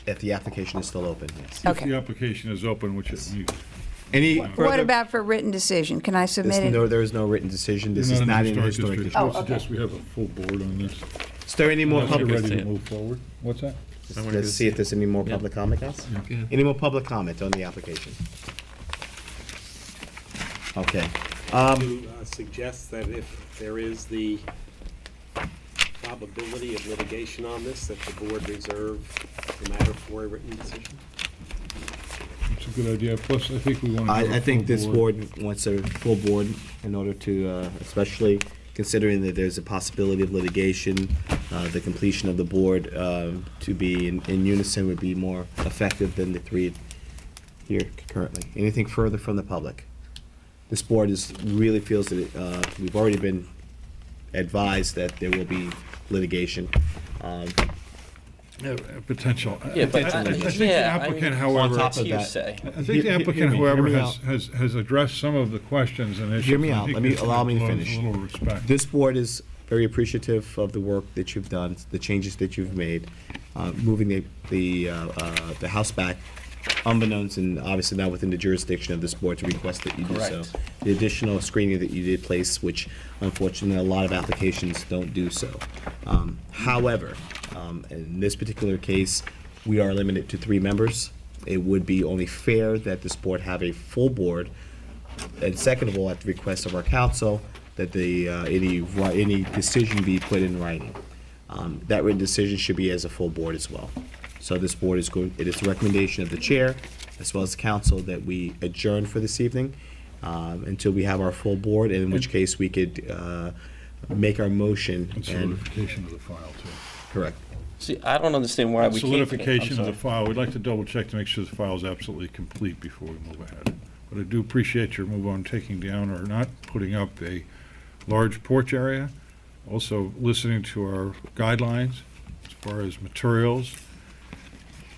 If the application is still open, yes. If the application is open, which it needs. Any What further? about for written decision? Can I submit it? There is no written decision. This You're is not not in in the the historic historic district. district. I suggest we have a full board on this. Is there any more Unless you're public? ready to move forward. What's that? Let's see if there's any more public comment, guys. Yeah. Any more public comment on the application? Okay. Suggest that if there is the probability of litigation on this, that the board reserve the matter for a written decision? It's a good idea. Plus, I think we want to. I think this board wants a full board in order to, especially considering that there's a possibility of litigation, the completion of the board to be in unison would be more effective than the three here currently. Anything further from the public? This board really feels that we've already been advised that there will be litigation. Potential. Yeah, but I think the yeah, I applicant, mean, however. on top of that, hearsay. I think the applicant, hear however, me has addressed some of the questions and issues. Hear me I out. think Let me this allow me to deserves finish. A little respect. This board is very appreciative of the work that you've done, the changes that you've made, moving the house back, unbeknownst and obviously not within the jurisdiction of this board to request that you do so. Correct. The additional screening that you did place, which unfortunately a lot of applications don't do so. However, in this particular case, we are limited to 3 members. It would be only fair that this board have a full board. And second of all, at the request of our council, that any decision be put in writing. That written decision should be as a full board as well. So this board is going, it is the recommendation of the chair, as well as council, that we adjourn for this evening until we have our full board, and in which case we could make our motion. And solidification of the file, too. Correct. See, I don't understand why we can't. Solidification I'm of the sorry. file. We'd like to double check to make sure the file is absolutely complete before we move ahead. But I do appreciate your move on taking down or not putting up a large porch area. Also listening to our guidelines as far as materials,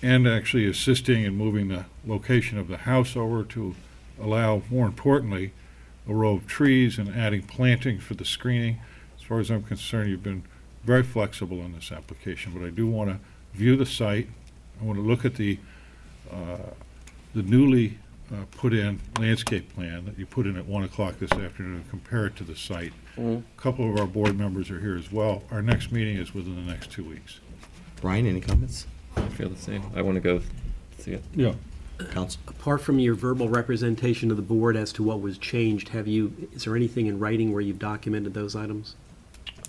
and actually assisting in moving the location of the house over to allow, more importantly, a row of trees and adding planting for the screening. As far as I'm concerned, you've been very flexible in this application, but I do want to view the site. I want to look at the newly put-in landscape plan that you put in at 1 o'clock this afternoon and compare it to the site. Mhm. A couple of our board members are here as well. Our next meeting is within the next 2 weeks. Brian, any comments? I feel the same. I want to go see it. Yeah. Council. Apart from your verbal representation to the board as to what was changed, is there anything in writing where you've documented those items?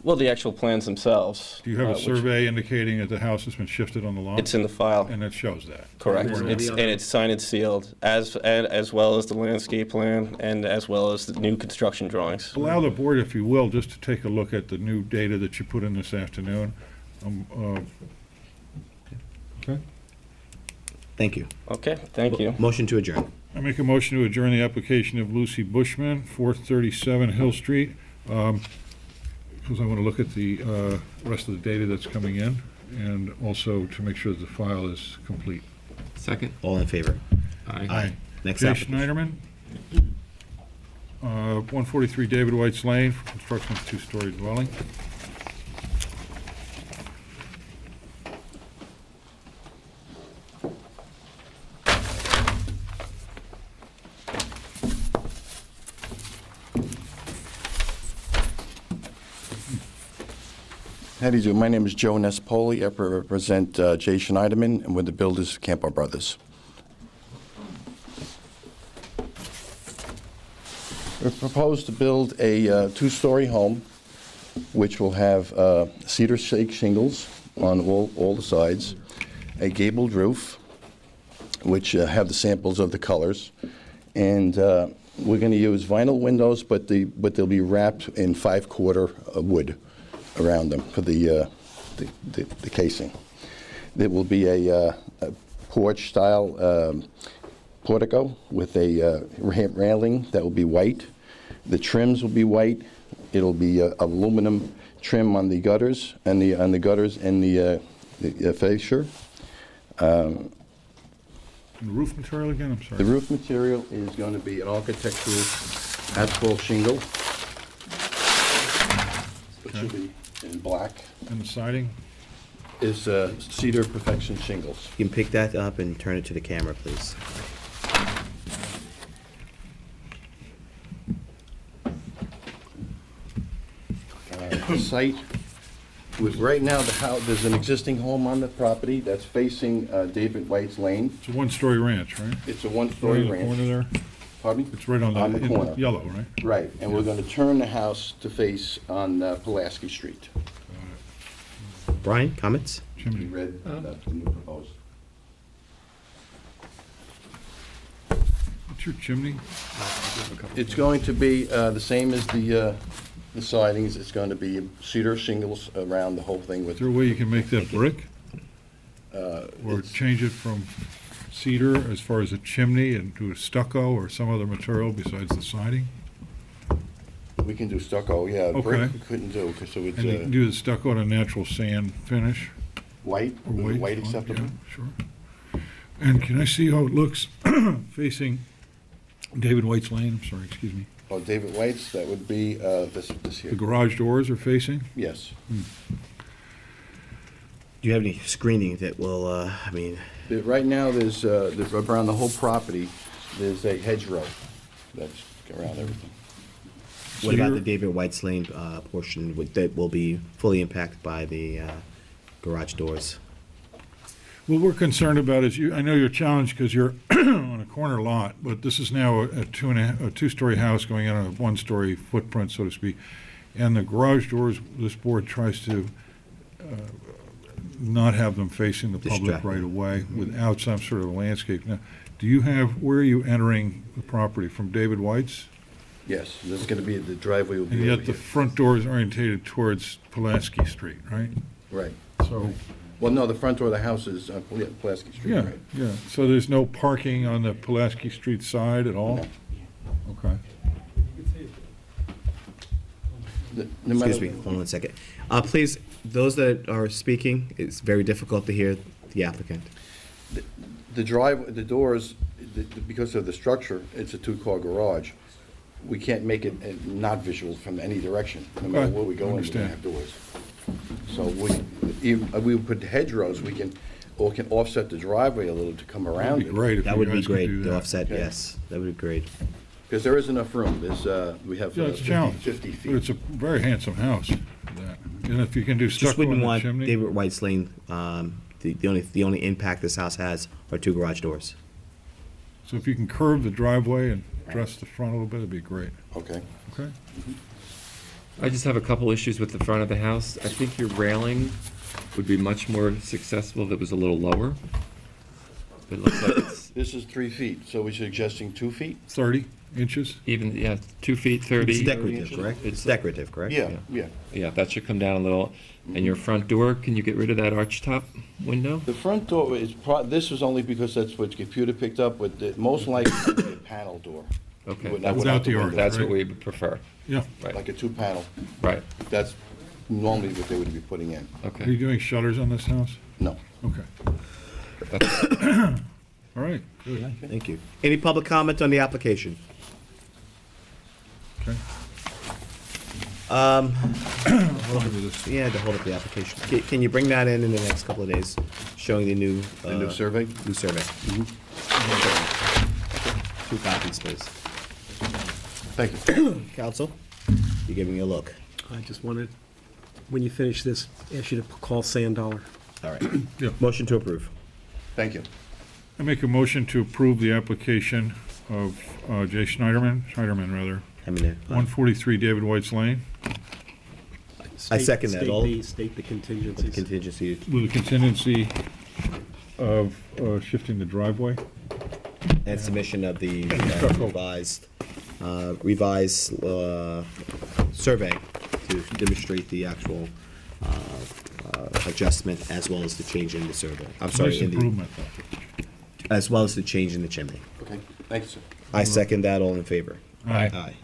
Well, the actual plans themselves. Do you have a which- survey indicating that the house has been shifted on the lot? It's in the file. And it shows that. Correct. Or- And it's signed and sealed, as well as the landscape plan and as well as the new construction drawings. Allow the board, if you will, just to take a look at the new data that you put in this afternoon. Okay? Thank you. Okay, thank you. Motion to adjourn. I make a motion to adjourn the application of Lucy Bushman, 437 Hill Street, because I want to look at the rest of the data that's coming in, and also to make sure that the file is complete. Second. All in favor? Aye. Aye. Next Jay application. Schneiderman, 143 David White's Lane, for construction of two-story dwelling. How do you do? My name is Joe Nespoli. I represent Jay Schneiderman, and we're the builders of Campo Brothers. We propose to build a two-story home, which will have cedar shake shingles on all the sides, a gabled roof, which have the samples of the colors, and we're going to use vinyl windows, but they'll be wrapped in 5/4 wood around them for the casing. There will be a porch-style portico with a railing that will be white. The trims will be white. It'll be aluminum trim on the gutters and the fascia. The roof material again, I'm sorry. The roof material is going to be an architectural asphalt shingle, which will be in black. And the siding? Is Cedar Perfection shingles. You can pick that up and turn it to the camera, please. The site, right now, there's an existing home on the property that's facing David White's Lane. It's a one-story ranch, right? It's a one-story Right in ranch. the corner there? Pardon me? It's right on the in corner. Yellow, right? Right, and we're going to turn the house to face on Pulaski Street. Brian, comments? You read the new proposed. What's your chimney? It's going to be the same as the sidings. It's going to be cedar shingles around the whole thing with. Is there a way you can make that brick? Or change it from cedar as far as a chimney and do a stucco or some other material besides the siding? We can do stucco, yeah. Okay. Brick we couldn't do, so it's. And you can do the stucco on a natural sand finish? White? Or white? White fine, acceptable? yeah, sure. And can I see how it looks facing David White's Lane? I'm sorry, excuse me. Oh, David White's, that would be this here. The garage doors are facing? Yes. Do you have any screening that will, Right now, there's around the whole property, there's a hedgerow that's around everything. what about the David White's Lane portion that will be fully impacted by the garage doors? What we're concerned about is, I know you're challenged because you're on a corner lot, but this is now a two-story house going in on a one-story footprint, so to speak. And the garage doors, this board tries to not have them facing the public Distract right them. away without some sort of landscape. Now, where are you entering the property? From David White's? Yes, this is going to be, the driveway will And be yet over the here. front door is orientated towards Pulaski Street, right? Right. So, Well, no, the front door of the house is on Pulaski Street, yeah, right? yeah. So there's no parking on the Pulaski Street side at all? Okay. No matter- Excuse me, hold on a second. Please, those that are speaking, it's very difficult to hear the applicant. The doors, because of the structure, it's a two-car garage. We can't make it not visual from any direction. No matter Okay, where we go in, we're going to understand. have doors. So we put hedgerows, we can offset the driveway a little to come around it. Great if That you would be guys could great, do the that. offset, Okay. yes, that would be great. Because there is enough room. We have Yeah, it's a 50 challenge, 50 but feet. it's a very handsome house for that. And if you can do Just stucco wouldn't in the want chimney. David White's Lane, the only impact this house has are two garage doors. So if you can curve the driveway and dress the front a little bit, it'd be great. Okay. Okay? I just have a couple issues with the front of the house. I think your railing would be much more successful if it was a little lower. It looks like it's This is 3 feet, so we're suggesting 2 feet? 30 inches? even, yeah, 2 feet, 30. It's decorative, correct? It's decorative, correct? Yeah, yeah. Yeah, that should come down a little. And your front door, can you get rid of that arch top window? The front door is, this was only because that's what the computer picked up, but most likely it's a panel door. Okay, Not that's, Without the arch, window. that's what right? we would prefer. Yeah. Right, Like a 2-panel. right, That's normally what they would be putting in. Are you okay. doing shutters on this house? No. Okay. That's- All right, good. Thank you. Any public comment on the application? Okay. Um, Hold on to this. Yeah, to hold up the application. Can you bring that in the next couple of days, showing the new... The new survey? New survey. 2 copies, please. Thank you. Counsel, you're giving me a look. I just wanted, when you finish this, ask you to call Sandollar. All right. Yeah. Motion to approve. Thank you. I make a motion to approve the application of Jay Schneiderman, rather, I mean, 143 David White's Lane, I second that. All State the contingencies. contingency. with a contingency of shifting the driveway. And submission of the revised survey to demonstrate the actual adjustment as well as the change in the survey. I'm sorry, Nice in the, improvement. as well as the change in the chimney. Okay, thank you, sir. I second that. All in favor? Aye. Aye.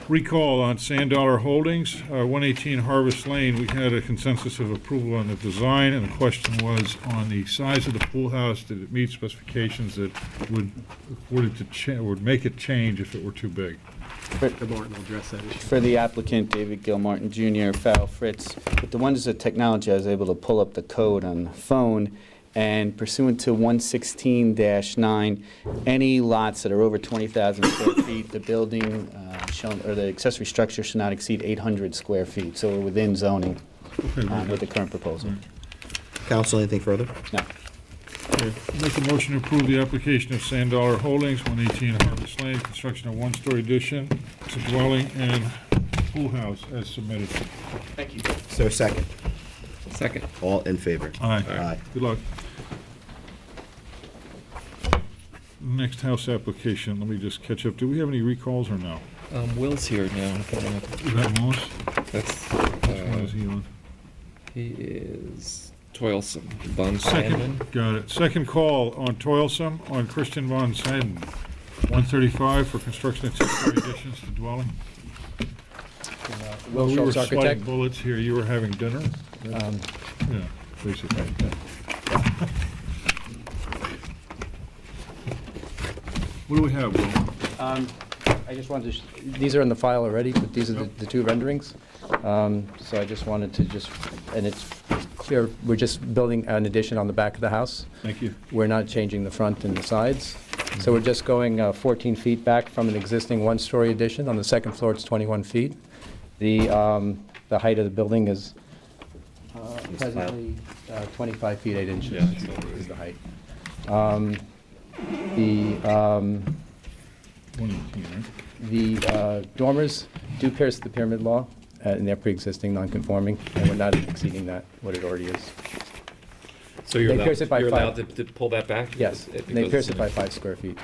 Recall on Sandollar Holdings, 118 Harvest Lane, we had a consensus of approval on the design, and the question was on the size of the pool house, did it meet specifications that would make it change if it were too big? Dr. Martin will address that issue. For the applicant, David Gilmartin Jr., Farrell Fritz, with the Wonders of Technology, I was able to pull up the code on the phone, and pursuant to 116-9, any lots that are over 20,000 square feet, the building shown, or the accessory structure should not exceed 800 square feet, so we're within zoning with the current proposal. Counsel, anything further? No. Okay. Make a motion to approve the application of Sandollar Holdings, 118 Harvest Lane, construction of one-story addition to dwelling and pool house as submitted. Thank you. Is there a second? Second. All in favor? Aye. Aye. Good luck. Next house application, let me just catch up. Do we have any recalls or no? Will's here now. Is that Moss? That's, Which one is he on? he is Toilsome, Von Sandman. Second, got it. Second call on Toilsome on Christian Von Sanden, 135 for construction of two-story additions to dwelling. Will We were Schultz, sweating architect. bullets here. You were having dinner? Yeah, basically. What do we have, Will? I just wanted to, these are in the file already, but these are the two renderings. So I just wanted to and it's clear, we're just building an addition on the back of the house. Thank you. We're not changing the front and the sides. So we're just going 14 feet back from an existing one-story addition. On the second floor, it's 21 feet. The height of the building is presently 25 feet 8 inches is the height. The dormers do pierce the pyramid law, and they're pre-existing, non-conforming, and we're not exceeding that, what it already is. So you're They allowed, pierce it by you're five. allowed to pull that back? Yes, Because and they it's pierce it in by a- 5 square feet.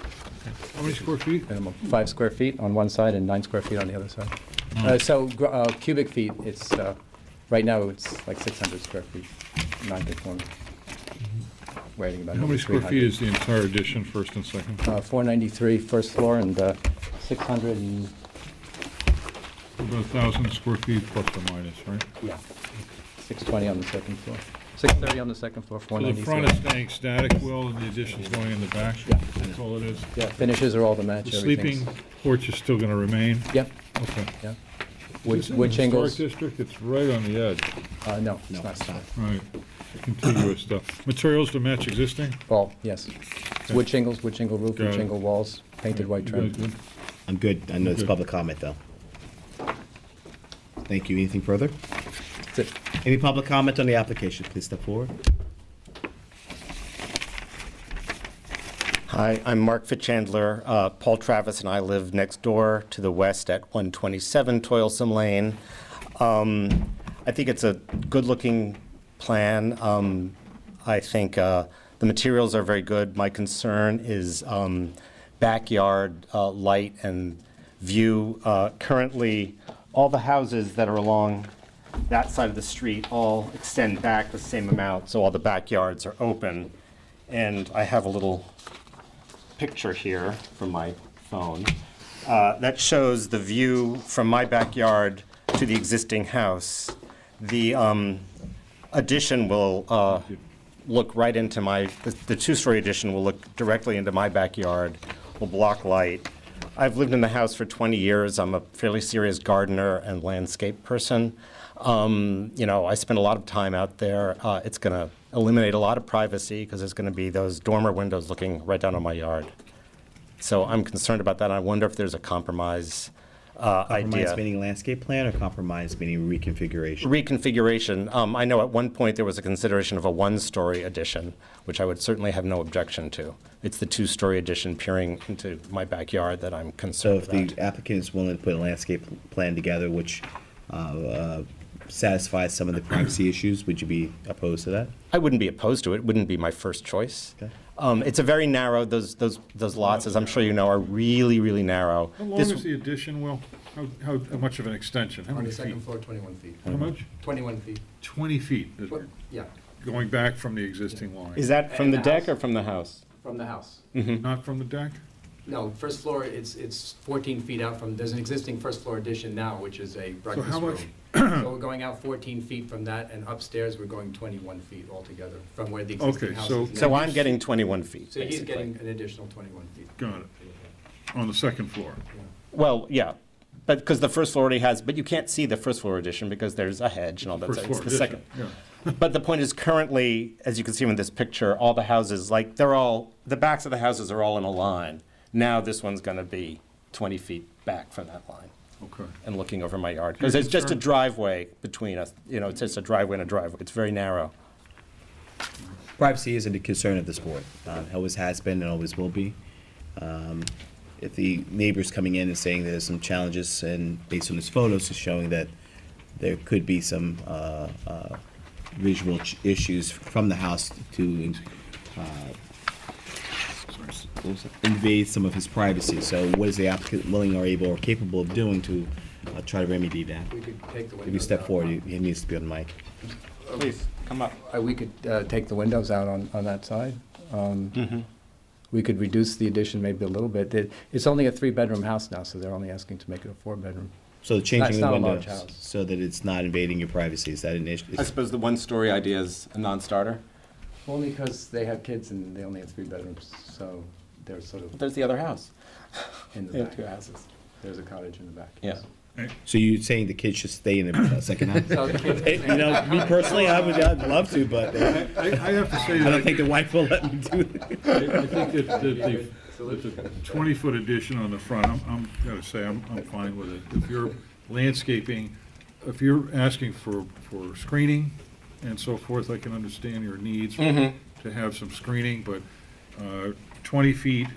How many square feet? Minimum, 5 square feet on one side and 9 square feet on the other side. Cubic feet, it's, right now, it's like 600 square feet, non-conforming. We're adding about How many square 300. feet is the entire addition, first and second? 493 first floor and 600 and, About 1,000 square feet plus or minus, right? yeah, 620 on the second floor. 630 on the second floor, So the 493. front is staying static, Will, and the addition's going in the back? Yeah. That's all it is? Yeah, finishes are all to match The everything. sleeping porch is still gonna remain? Yep. Okay. Yeah. Is Wood this in the shingles. Historic district? It's right on the edge. No, it's not. Right. Contiguous stuff. Materials to match existing? All, yes. It's wood shingles, wood shingle roof, Got wood it. shingle walls, painted white trim. Good. I'm good. I know it's Good. public comment, though. Thank you. Anything further? That's it. Any public comment on the application? Please step forward. Hi, I'm Mark Fitzchandler. Paul Travis and I live next door to the west at 127 Toilsome Lane. I think it's a good-looking plan. I think the materials are very good. My concern is backyard light and view. Currently, all the houses that are along that side of the street all extend back the same amount, so all the backyards are open. And I have a little picture here from my phone that shows the view from my backyard to the existing house. The addition will look right into the two-story addition will look directly into my backyard, will block light. I've lived in the house for 20 years. I'm a fairly serious gardener and landscape person. I spend a lot of time out there. It's going to eliminate a lot of privacy because there's going to be those dormer windows looking right down on my yard. So I'm concerned about that. I wonder if there's a compromise idea. Compromise meaning landscape plan or compromise meaning reconfiguration? Reconfiguration. I know at one point there was a consideration of a one-story addition, which I would certainly have no objection to. It's the two-story addition peering into my backyard that I'm concerned about. So if the applicant is willing to put a landscape plan together which satisfies some of the privacy issues, would you be opposed to that? I wouldn't be opposed to it. It wouldn't be my first choice. Okay. It's a very narrow, those lots, as I'm sure you know, are really, really narrow. How long is the addition, Will? How much of an extension? How On many the feet? second floor, 21 feet. How much? 21 feet. 20 feet, Yeah, going back from the existing line. Is that from And the the deck house. or from the house? from the house. Not from the deck? No, first floor, it's 14 feet out from, there's an existing first floor addition now, which is a breakfast how much- room. So we're going out 14 feet from that, and upstairs, we're going 21 feet altogether from where the existing Okay, house so- is. So now. I'm getting 21 feet, So he's basically. getting an additional 21 feet. Got it. On the second floor? Well, yeah, but because the first floor already has, but you can't see the first floor addition because there's a hedge and all that. First It's floor the second. addition, yeah. But the point is currently, as you can see in this picture, all the houses, like, the backs of the houses are all in a line. Now this one's going to be 20 feet back from that line. Okay. And looking over my yard. Because it's just a driveway between us. It's just a driveway and a driveway. It's very narrow. Privacy isn't a concern of this board. Always has been and always will be. If the neighbor's coming in and saying there's some challenges, and based on his photos, is showing that there could be some visual issues from the house to invade some of his privacy. So what is the applicant willing or able or capable of doing to try to remedy that? We could take the If you windows step out. forward, he needs to be on the mic. Please, come up. We could take the windows out on that side. We could reduce the addition maybe a little bit. It's only a 3-bedroom house now, so they're only asking to make it a 4-bedroom. So changing It's the not a large windows house. so that it's not invading your privacy, is that an issue? I suppose the one-story idea is a non-starter. Only because they have kids and they only have 3 bedrooms, so they're sort of There's the other house. in the They have back. 2 houses. There's a cottage in the back. Yeah. So you're saying the kids should stay in the second house? So the kids- Me personally, I'd love to, but I have to say I that. don't think the wife will let me do it. I think that the 20-foot addition on the front, I'm gonna say, I'm fine with it. If you're landscaping, if you're asking for screening and so forth, I can understand your needs to have some screening, but 20 feet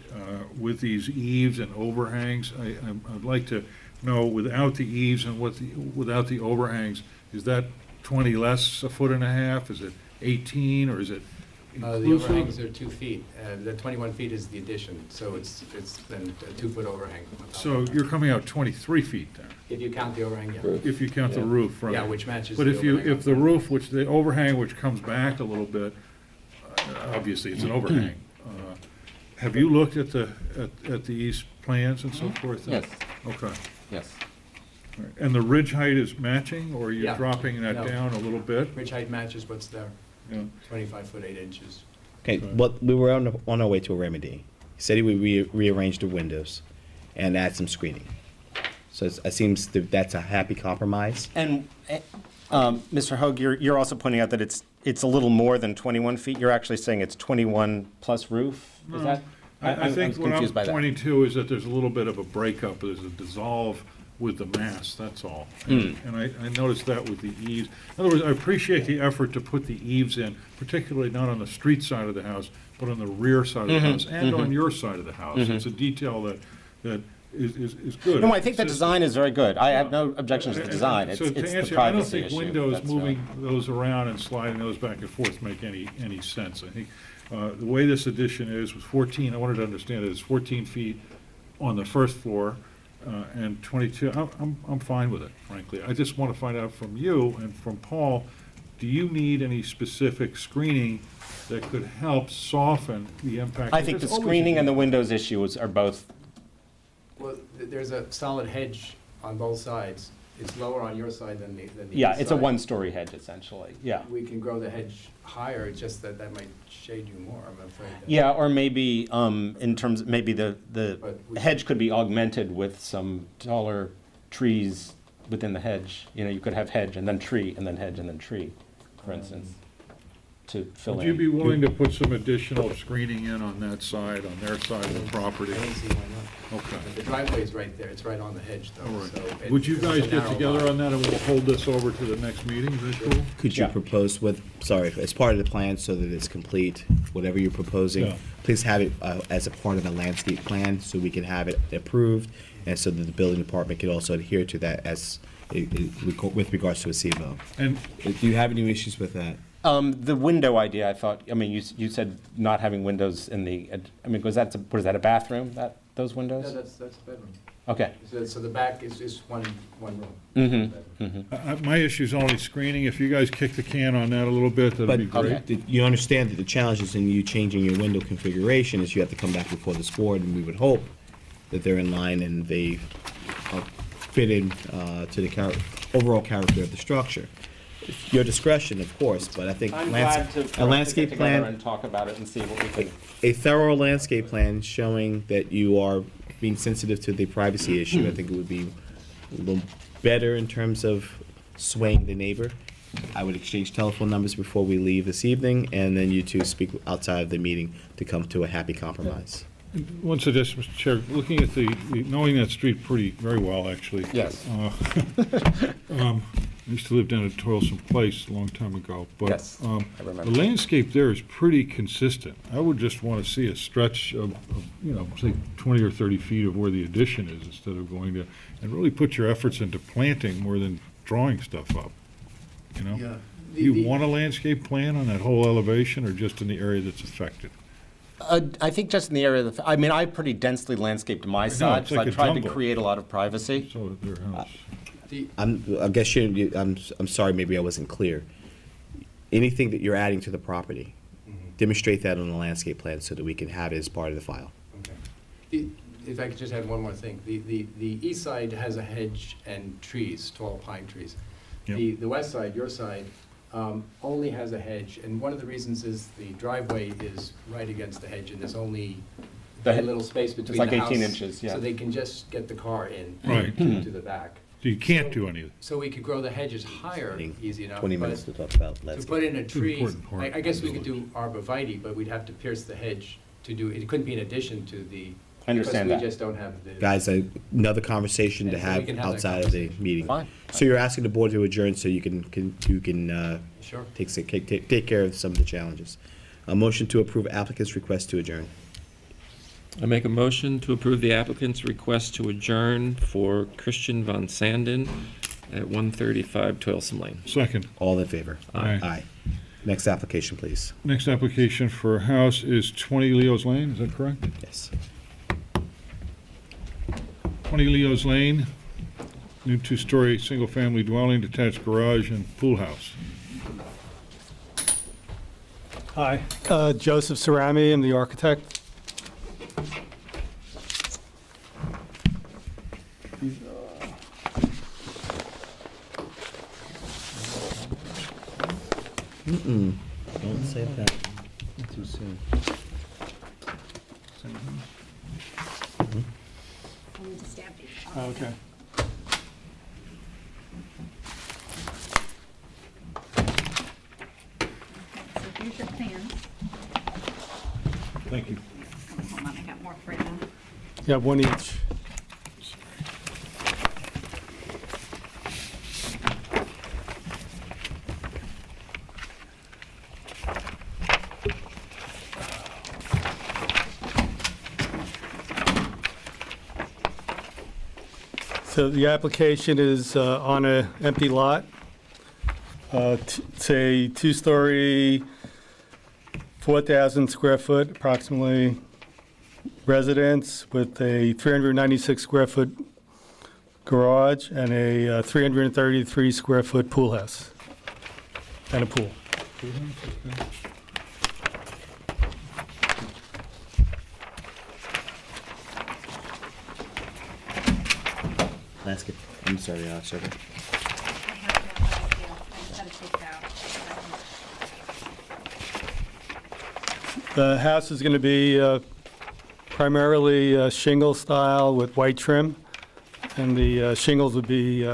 with these eaves and overhangs, I'd like to know, without the eaves and without the overhangs, is that 20 less a foot and a half? Is it 18, or is it The inclusive? overhangs are 2 feet. The 21 feet is the addition, so it's then a 2-foot overhang. So you're coming out 23 feet then? If you count the overhang, yeah. If you count the roof, right? Yeah, which matches But the if overhang if the roof, the overhang which comes back a little bit, obviously it's an overhang. Have you looked at the east plans and so forth? Yes. Okay. Yes. All right. And the ridge height is matching, or you're Yeah. dropping that No. down a little bit? Ridge height matches what's there. Yeah. 25 foot 8 inches. Okay, well, we were on our way to a remedy. He said he would rearrange the windows and add some screening. So it seems that's a happy compromise. And, Mr. Hoag, you're also pointing out that it's a little more than 21 feet. You're actually saying it's 21 plus roof? Is No, that? I I'm think what I'm confused by that. pointing to is that there's a little bit of a breakup, there's a dissolve with the mass, that's all. And I noticed that with the eaves. In other words, I appreciate the effort to put the eaves in, particularly not on the street side of the house, but on the rear side of the house, and on your side of the house. It's a detail that is good. No, I think the design is very good. I have no objections to the design. It's So to the answer, I don't privacy think issue. windows, That's moving those around and sliding those back and forth make any sense. I think the way this addition is was 14, I wanted to understand it, it's 14 feet on the first floor and 22, I'm fine with it, frankly. I just want to find out from you and from Paul, do you need any specific screening that could help soften the impact? I think the There's always screening a- and the windows issues are both, Well, there's a solid hedge on both sides, it's lower on your side than the Yeah, east it's a side. one-story hedge essentially, yeah. We can grow the hedge higher, it's just that that might shade you more, I'm afraid. Yeah, or maybe in terms, maybe the But we- hedge could be augmented with some taller trees within the hedge. You know, you could have hedge and then tree and then hedge and then tree, for instance, to fill in. Would you be willing to put some additional screening in on that side, on their side of the property? I don't see why not. Okay. The driveway's right there, it's right on the hedge though. All right. So it- Would you it's a guys get narrow together lot. on that and we'll hold this over to the next meeting? Is that cool? Could you Yeah. propose with, sorry, as part of the plan so that it's complete, whatever you're proposing, Yeah. please have it as a part of the landscape plan so we can have it approved and so that the building department can also adhere to that as, with regards to a CBO. And Do you have any issues with that? The window idea, I thought, I mean, you said not having windows in the, I mean, was that, what is that, a bathroom, those windows? No, that's a bedroom. Okay. So the back is one room. Mm-hmm, mm-hmm. my issue's only screening. If you guys kick the can on that a little bit, that'd be But great. you understand that the challenges in you changing your window configuration is you have to come back before this board, and we would hope that they're in line and they fit in to the overall character of the structure. Your discretion, of course, but I think I'm glad to, a landscape get together plan, and talk about it and see what we can. a thorough landscape plan showing that you are being sensitive to the privacy issue, I think it would be a little better in terms of swaying the neighbor. I would exchange telephone numbers before we leave this evening, and then you two speak outside of the meeting to come to a happy compromise. One suggestion, Mr. Chair, looking at knowing that street very well, actually. Yes. I used to live down at Toilsome Place a long time ago, but Yes, I remember. the landscape there is pretty consistent. I would just want to see a stretch of, say 20 or 30 feet of where the addition is instead of going to, and really put your efforts into planting more than drawing stuff up, you know? Yeah. Do you want a landscape plan on that whole elevation or just in the area that's affected? I think just in the area of, I mean, I pretty densely landscaped my know, side, it's so like I a tried to jungle. create a lot of privacy. So their house. I guess I'm sorry, maybe I wasn't clear. Anything that you're adding to the property, demonstrate that on the landscape plan so that we can have it as part of the file. Okay. If I could just add one more thing, the east side has a hedge and trees, tall pine trees. Yep. The west side, your side, only has a hedge, and one of the reasons is the driveway is right against the hedge, and there's only a little space between like the house. 18 inches, yeah. So they can just get the car in Right. to the back. So you can't do anything. So we could grow the hedges higher, easy enough. 20 but minutes to talk about To landscape. put in a tree, important part. I guess we could do arborvitae, but we'd have to pierce the hedge to do, it couldn't be in addition to the. I understand because that. we just don't have the. Guys, another conversation to And so we have can have that outside of the meeting. Fine. So you're asking the board to adjourn so you can Sure. take care of some of the challenges. A motion to approve applicant's request to adjourn. I make a motion to approve the applicant's request to adjourn for Christian Von Sanden at 135 Toilsome Lane. Second. All in favor? Aye. Aye. Next application, please. Next application for a house is 20 Leo's Lane, is that correct? Yes. 20 Leo's Lane, new two-story, single-family dwelling, detached garage, and pool house. Hi, Joseph Cerami, I'm the architect. Don't say that too soon. Okay. So here's your plans. Thank you. Hold on, I got more for you. Yeah, one each. So the application is on an empty lot. It's a two-story, 4,000 square foot approximately residence with a 396 square foot garage and a 333 square foot pool house and a pool. Basket. I'm sorry, server. I have to take it out. The house is going to be primarily shingle style with white trim, and the shingles would be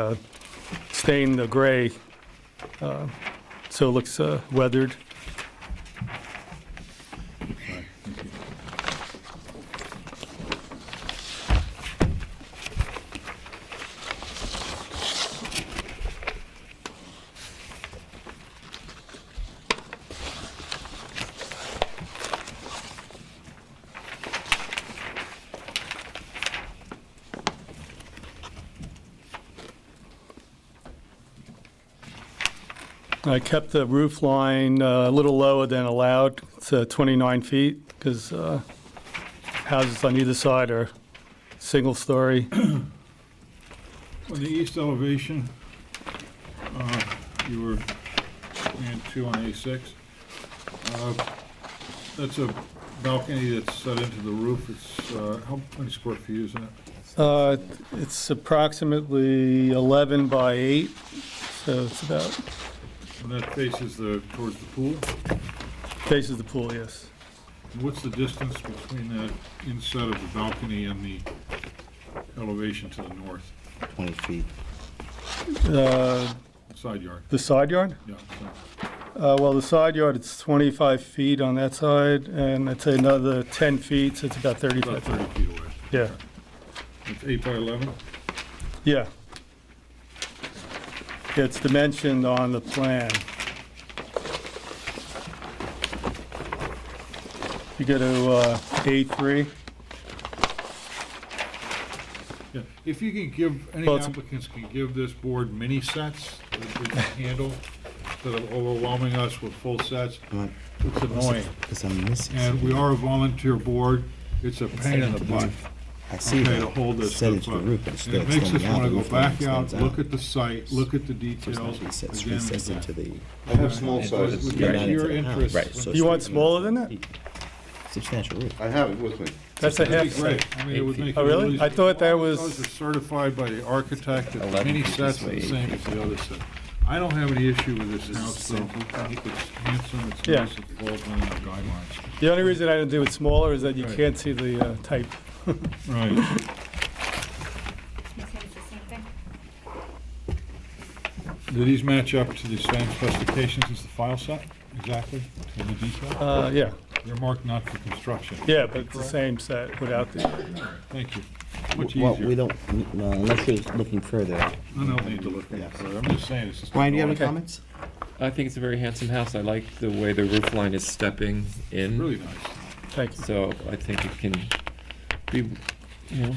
stained gray, so it looks weathered. I kept the roof line a little lower than allowed. It's 29 feet because houses on either side are single story. On the east elevation, you were and 2 on A6. That's a balcony that's set into the roof. It's how many square feet is that? It's approximately 11 by 8, so it's about. And that faces towards the pool? Faces the pool, yes. And what's the distance between the inside of the balcony and the elevation to the north? 20 feet. Side yard? The side yard? Yeah. Well, the side yard, it's 25 feet on that side, and I'd say another 10 feet, so it's about 35 feet. About 30 feet away. Yeah. It's 8 by 11? Yeah. It's dimensioned on the plan. You go to A3. Yeah, if you can give, any applicants can give this board mini sets that we can handle, instead of overwhelming us with full sets, it's annoying. Because I'm missing. And we are a volunteer board, it's a pain in the butt. I see Okay, that. to hold this Set stuff into the up. roof, but And still it makes us extending out, wanna the go roof line back out, extends look out. at the site, look at the details Recess again and into again. the. I have small sizes. With your interest. Right. So You want smaller than that? substantial roof. I have it with me. That's a That'd half be great. set. I mean, it would make it Oh, really? really- I thought that Those was, are certified by the architect, that the 11 mini feet sets this are the way, same 8 as the other set. I don't have any issue with this house, though. I think it's handsome, it's Yeah. nice, it falls within our guidelines. the only reason I didn't do it smaller is that you can't see the type. Right. Do these match up to the same specifications as the file set, exactly, to the detail? Yeah. They're marked not for construction. Yeah, but it's the same set without the, Thank you. Much Well, easier. we don't, no, unless you're looking further. I don't need to look any further. I'm just saying, it's just. Ryan, do you have any annoying. comments? I think it's a very handsome house. I like the way the roof line is stepping in. Really nice. thank you. So I think it can be, you know,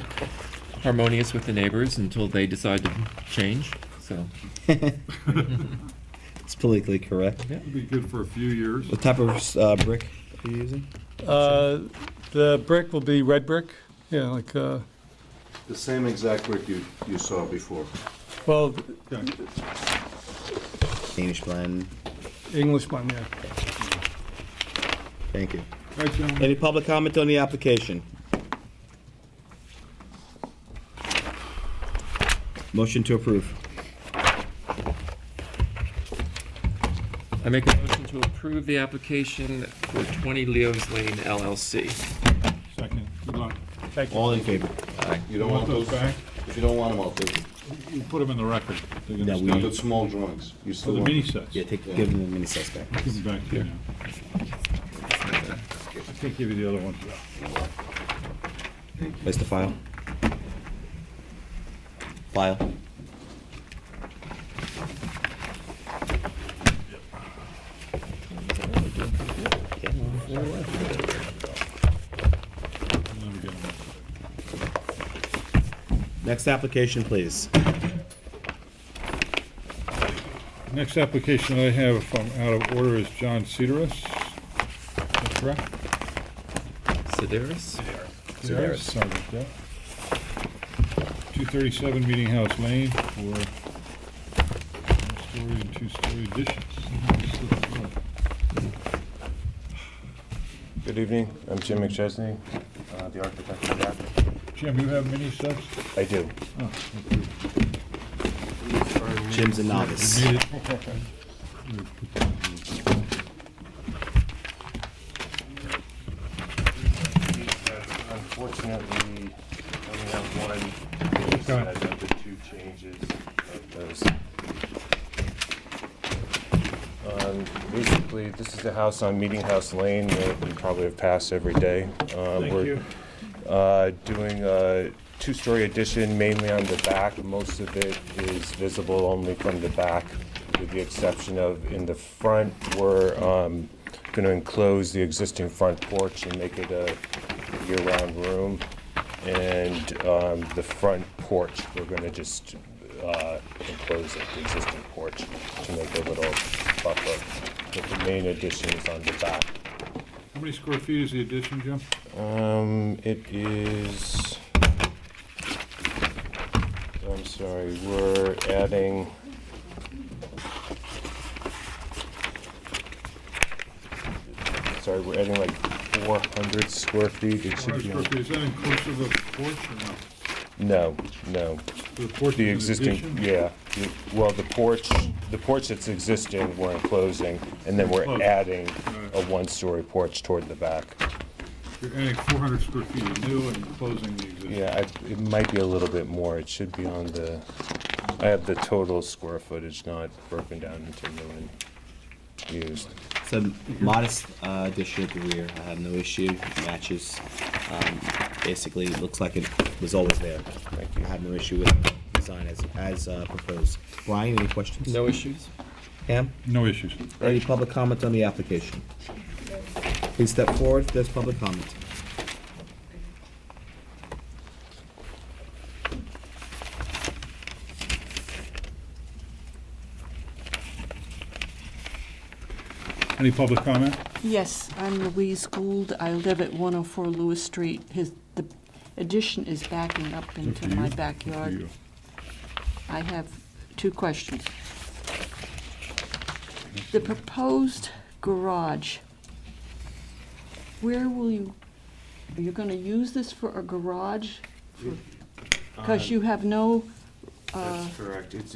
harmonious with the neighbors until they decide to change, so. It's politically correct. It'll be good for a few years. What type of brick are you using? The brick will be red brick, yeah, like, The same exact brick you saw before. well, Danish blend. English one, yeah. Thank you. Right, gentlemen. Any public comment on the application? Motion to approve. I make a motion to approve the application for 20 Leo's Lane LLC. Second, good luck. Thank you. All in favor? Aye. You don't Want want those those back? If you don't want them, I'll take them. You put them in the record. They're gonna Yeah, stay. we- The small drawings. You For still the want mini sets. Yeah, give them the mini sets back. I'll give them back to you now. I can't give you the other ones. Place the file. File. Never get them. Next application, please. Next application I have, if I'm out of order, is John Cederus. Is that correct? Sedaris? Cederus. Sorry about that. 237 Meeting House Lane for one-story and two-story additions. Good evening, I'm Jim McChesney, the architect of the applicant. Jim, you have mini sets? I do. Jim's a novice. Unfortunately, only have one set of the two changes of those. Basically, this is the house on Meeting House Lane that we probably have passed every day. We're doing a two-story addition mainly on the back. Most of it is visible only from the back, with the exception of in the front, we're going to enclose the existing front porch and make it a year-round room. And the front porch, we're going to just enclose it, the existing porch, to make a little buffer. But the main addition is on the back. How many square feet is the addition, Jim? It is, I'm sorry, we're adding, we're adding like 400 square feet. It should 400 be square feet, is that inclusive of the porch or not? No. The porch The is an existing, addition? yeah. Well, the porch that's existing, we're enclosing, and then we're Enclosed. adding a one-story porch toward the back. You're adding 400 square feet of new and enclosing the existing. Yeah, it might be a little bit more. It should be on the, I have the total square footage not broken down into new and used. It's a modest addition at the rear. I have no issue. It matches. Basically, it looks like it was always there. Thank you. I have no issue with the design as proposed. Brian, any questions? No issues? Pam? No issues. Any public comment on the application? Please step forward if there's public comment. Any public comment? Yes, I'm Louise Gould. I live at 104 Lewis Street. The addition is backing up into my backyard. I have two questions. The proposed garage, where will you, are you going to use this for a garage? Because you have no... That's correct. It's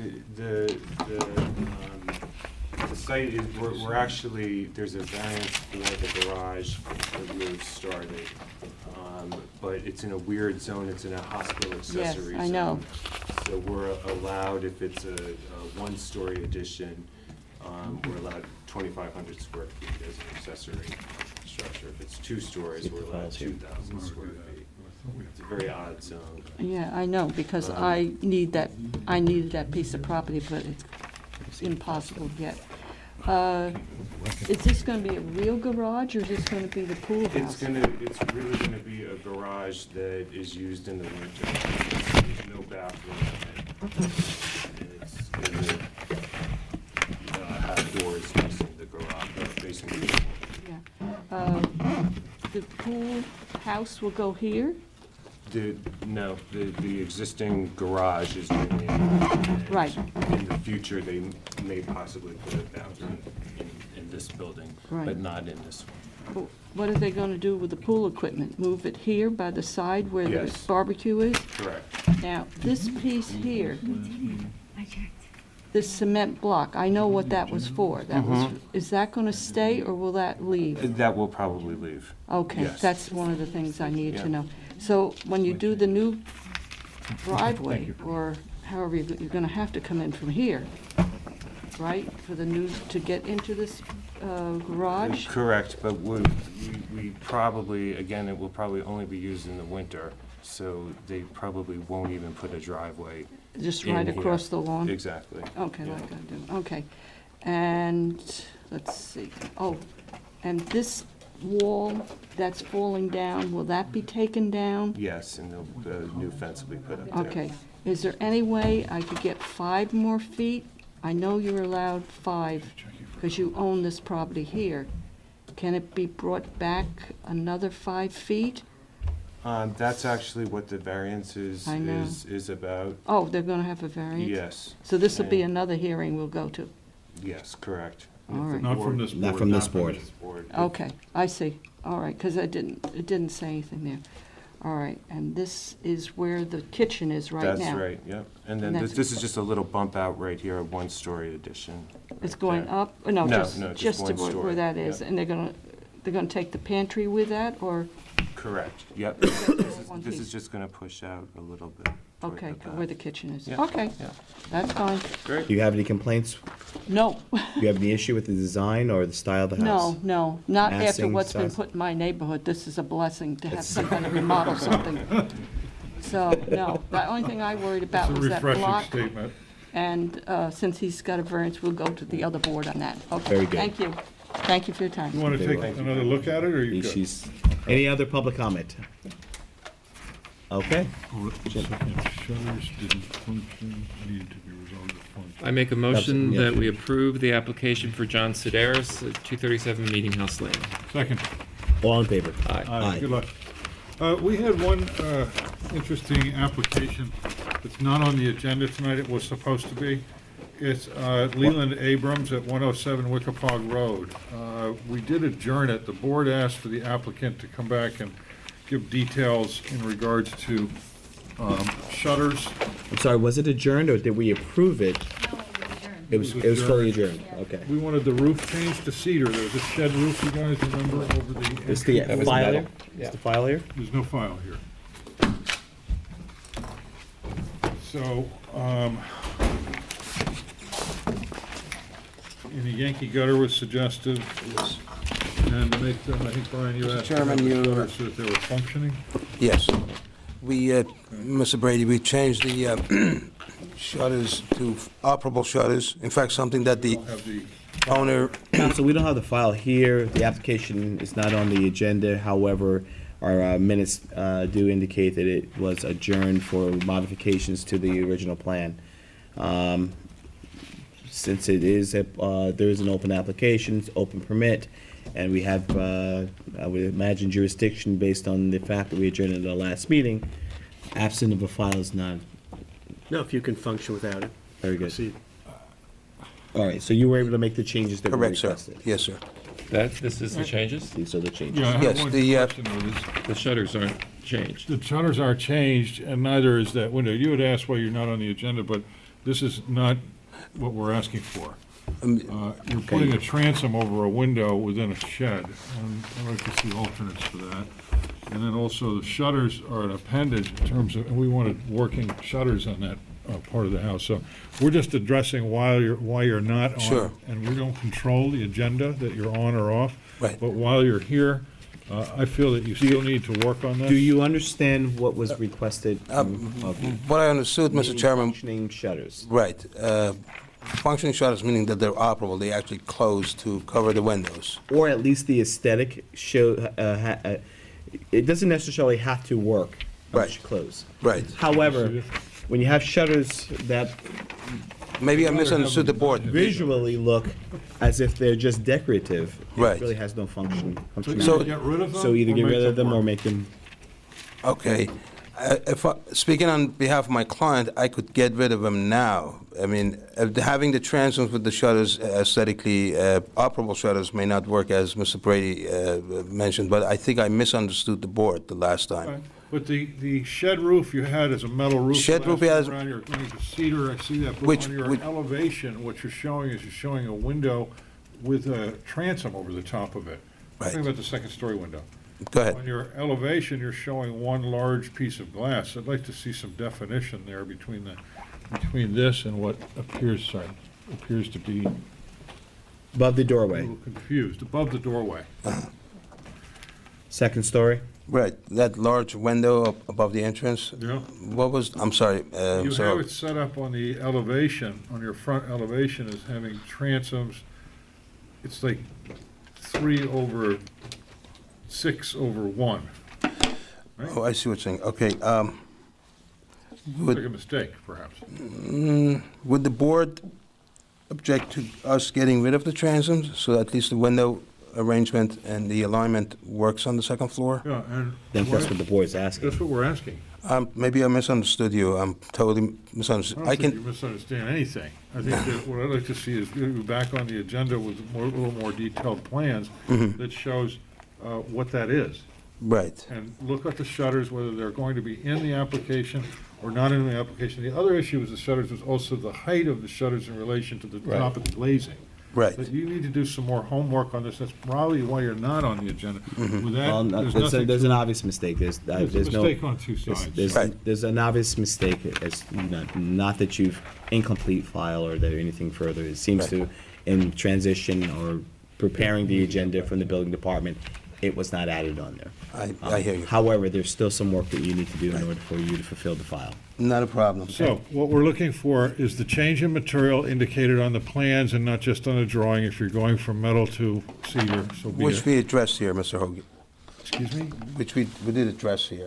the site is, we're actually, there's a variance for the garage that we've started. But it's in a weird zone, it's in a hospital accessory zone. Yes, I know. So we're allowed, if it's a one-story addition, we're allowed 2,500 square feet as an accessory structure. If it's two stories, we're allowed 2,000 square feet. It's a very odd zone. Yeah, I know, because I needed that piece of property, but it's impossible to get. Is this going to be a real garage, or is this going to be the pool house? It's really gonna be a garage that is used in the winter. There's no bathroom in it. And it's gonna have doors facing the garage, facing the pool. Yeah. The pool house will go here? No, the existing garage is really in. Right. In the future, they may possibly put a bathroom in this building, Right. but not in this one. What are they going to do with the pool equipment? Move it here by the side where the Yes. barbecue is? Correct. Now, this piece here, this cement block, I know what that was for. That was, is that going to stay, or will that leave? That will probably leave. Okay, Yes. that's one of the things I need Yeah. to know. So when you do the new driveway, or however, you're going to have to come in from here, right, for the new, to get into this garage? Correct, but we probably, again, it will probably only be used in the winter, so they probably won't even put a driveway Just in right here. across the lawn? Exactly. Okay, Yeah. like I do, okay. And, let's see, oh, and this wall that's falling down, will that be taken down? Yes, and the new fence will be put up there. Okay. Is there any way I could get 5 more feet? I know you're allowed 5, because you own this property here. Can it be brought back another 5 feet? That's actually what the variance is I know. is about. Oh, they're going to have a variance? Yes. So this will be And- another hearing we'll go to? Yes, correct. All right. Not from this board. Not from this board. Okay, I see. All right, because it didn't say anything there. All right, and this is where the kitchen is right now? That's right, yep. And then that's- this is just a little bump out right here, a one-story addition. It's right going there. up? No, No, just no, just just to one where story, that is? yep. And they're gonna take the pantry with that, or? Correct, yep. One This is piece. just gonna push out a little bit. toward Okay, the back. where the kitchen is? Yeah, Okay, yeah. that's fine. Great. Do you have any complaints? No. Do you have any issue with the design or the style of the house? No, not after Massing, what's been size? put in my neighborhood. This is a blessing to have somebody remodel something. So, no, the only thing I worried about It's a was that refreshing block. statement. And since he's got a variance, we'll go to the other board on that. Okay, Very good. thank you. Thank you for your time. You want to take another look at it, or you good? Any other public comment? Okay. Jim. Shutters didn't function, needed to be resolved to function. I make a motion Yeah. that we approve the application for John Sedaris at 237 Meeting House Lane. Second. All in favor? Aye. Good luck. We had one interesting application that's not on the agenda tonight. It was supposed to be. It's Leland Abrams at 107 Wickapog Road. We did adjourn it. The board asked for the applicant to come back and give details in regards to shutters. I'm sorry, was it adjourned or did we approve it? It was fully adjourned, okay. We wanted the roof changed to cedar. There was a shed roof, you guys remember, over the. Is the entrance? file here? Is the file here? There's no file here. So, and a Yankee gutter was suggested. And to make them, I think, Brian, you asked. Chairman, about the you, gutters so that they were functioning? Yes. We, Mr. Brady, we changed the shutters to operable shutters. In fact, something that the Have the, owner, Council, we don't have the file here. The application is not on the agenda. However, our minutes do indicate that it was adjourned for modifications to the original plan. Since it is, there is an open application, it's open permit, and we have, I would imagine jurisdiction based on the fact that we adjourned at the last meeting. Absent of a file is not. No, if you can function without it. Very good. Proceed. All right, so you were able to make the changes that were correct, sir. requested? Yes, sir. This is the changes? These are the changes. yeah, I have Yes, one the, question though. The shutters aren't changed. The shutters aren't changed, and neither is that window. You had asked why you're not on the agenda, but this is not what we're asking for. You're putting a transom over a window within a shed, and I'd like to see alternates for that. And then also, the shutters are an appendage in terms of, and we wanted working shutters on that part of the house. So we're just addressing why you're not on. Sure. And we don't control the agenda that you're on or off. Right. But while you're here, I feel that you still need to work on this. Do you understand what was requested of you? What I understood, Mr. Meaning Chairman, Functioning shutters. right, functioning shutters meaning that they're operable, they actually close to cover the windows. Or at least the aesthetic show, it doesn't necessarily have to work once you close. Right. However, when you have shutters that Maybe I misunderstood the board. visually look as if they're just decorative, Right. it really has no function. So- Get rid of them? So either or get make rid of them or work? make them, Okay. Speaking on behalf of my client, I could get rid of them now. I mean, having the transoms with the shutters aesthetically, operable shutters may not work as Mr. Brady mentioned, but I think I misunderstood the board the last time. Right. But the shed roof you had is a metal roof. Shed roof, Last yeah, time is- around, you're going to cedar, I see that. But Which- on your which- elevation, what you're showing is you're showing a window with a transom over the top of it. Right. Think about the second-story window. Go ahead. On your elevation, you're showing one large piece of glass. I'd like to see some definition there between this and what appears to be above the a doorway, little confused, above the doorway. second story. Right, that large window up above the entrance? Yeah. What was, I'm sorry, You so, have it set up on the elevation, on your front elevation is having transoms. It's like 3/6/1. oh, I see what you're saying. Okay, Like would, a mistake, perhaps. would the board object to us getting rid of the transoms, so at least the window arrangement and the alignment works on the second floor? Yeah, and. That's what the board's asking. That's what we're asking. Maybe I misunderstood you. I'm totally I misunderstood. don't I think you can, misunderstand anything. I think that what I'd like to see is you back on the agenda with a little more detailed plans Mhm. that shows what that is. Right. And look at the shutters, whether they're going to be in the application or not in the application. The other issue with the shutters was also the height of the shutters in relation to the top of the glazing. Right. But you need to do some more homework on this. That's probably why you're not on the agenda. With that, Well, there's there's, nothing there's to- an obvious mistake. There's a no mistake on two there's- sides. There's, Right. there's an obvious mistake. It's not that you've incomplete file or that anything further. It seems to, in transition or preparing the agenda from the building department, it was not added on there. I hear you. However, there's still some work that you need to do in order for you to fulfill the file. Not a problem. So what we're looking for is the change in material indicated on the plans and not just on the drawing if you're going from metal to cedar, so be Which it. we addressed here, Mr. Hogan. Excuse me? Which we did address here.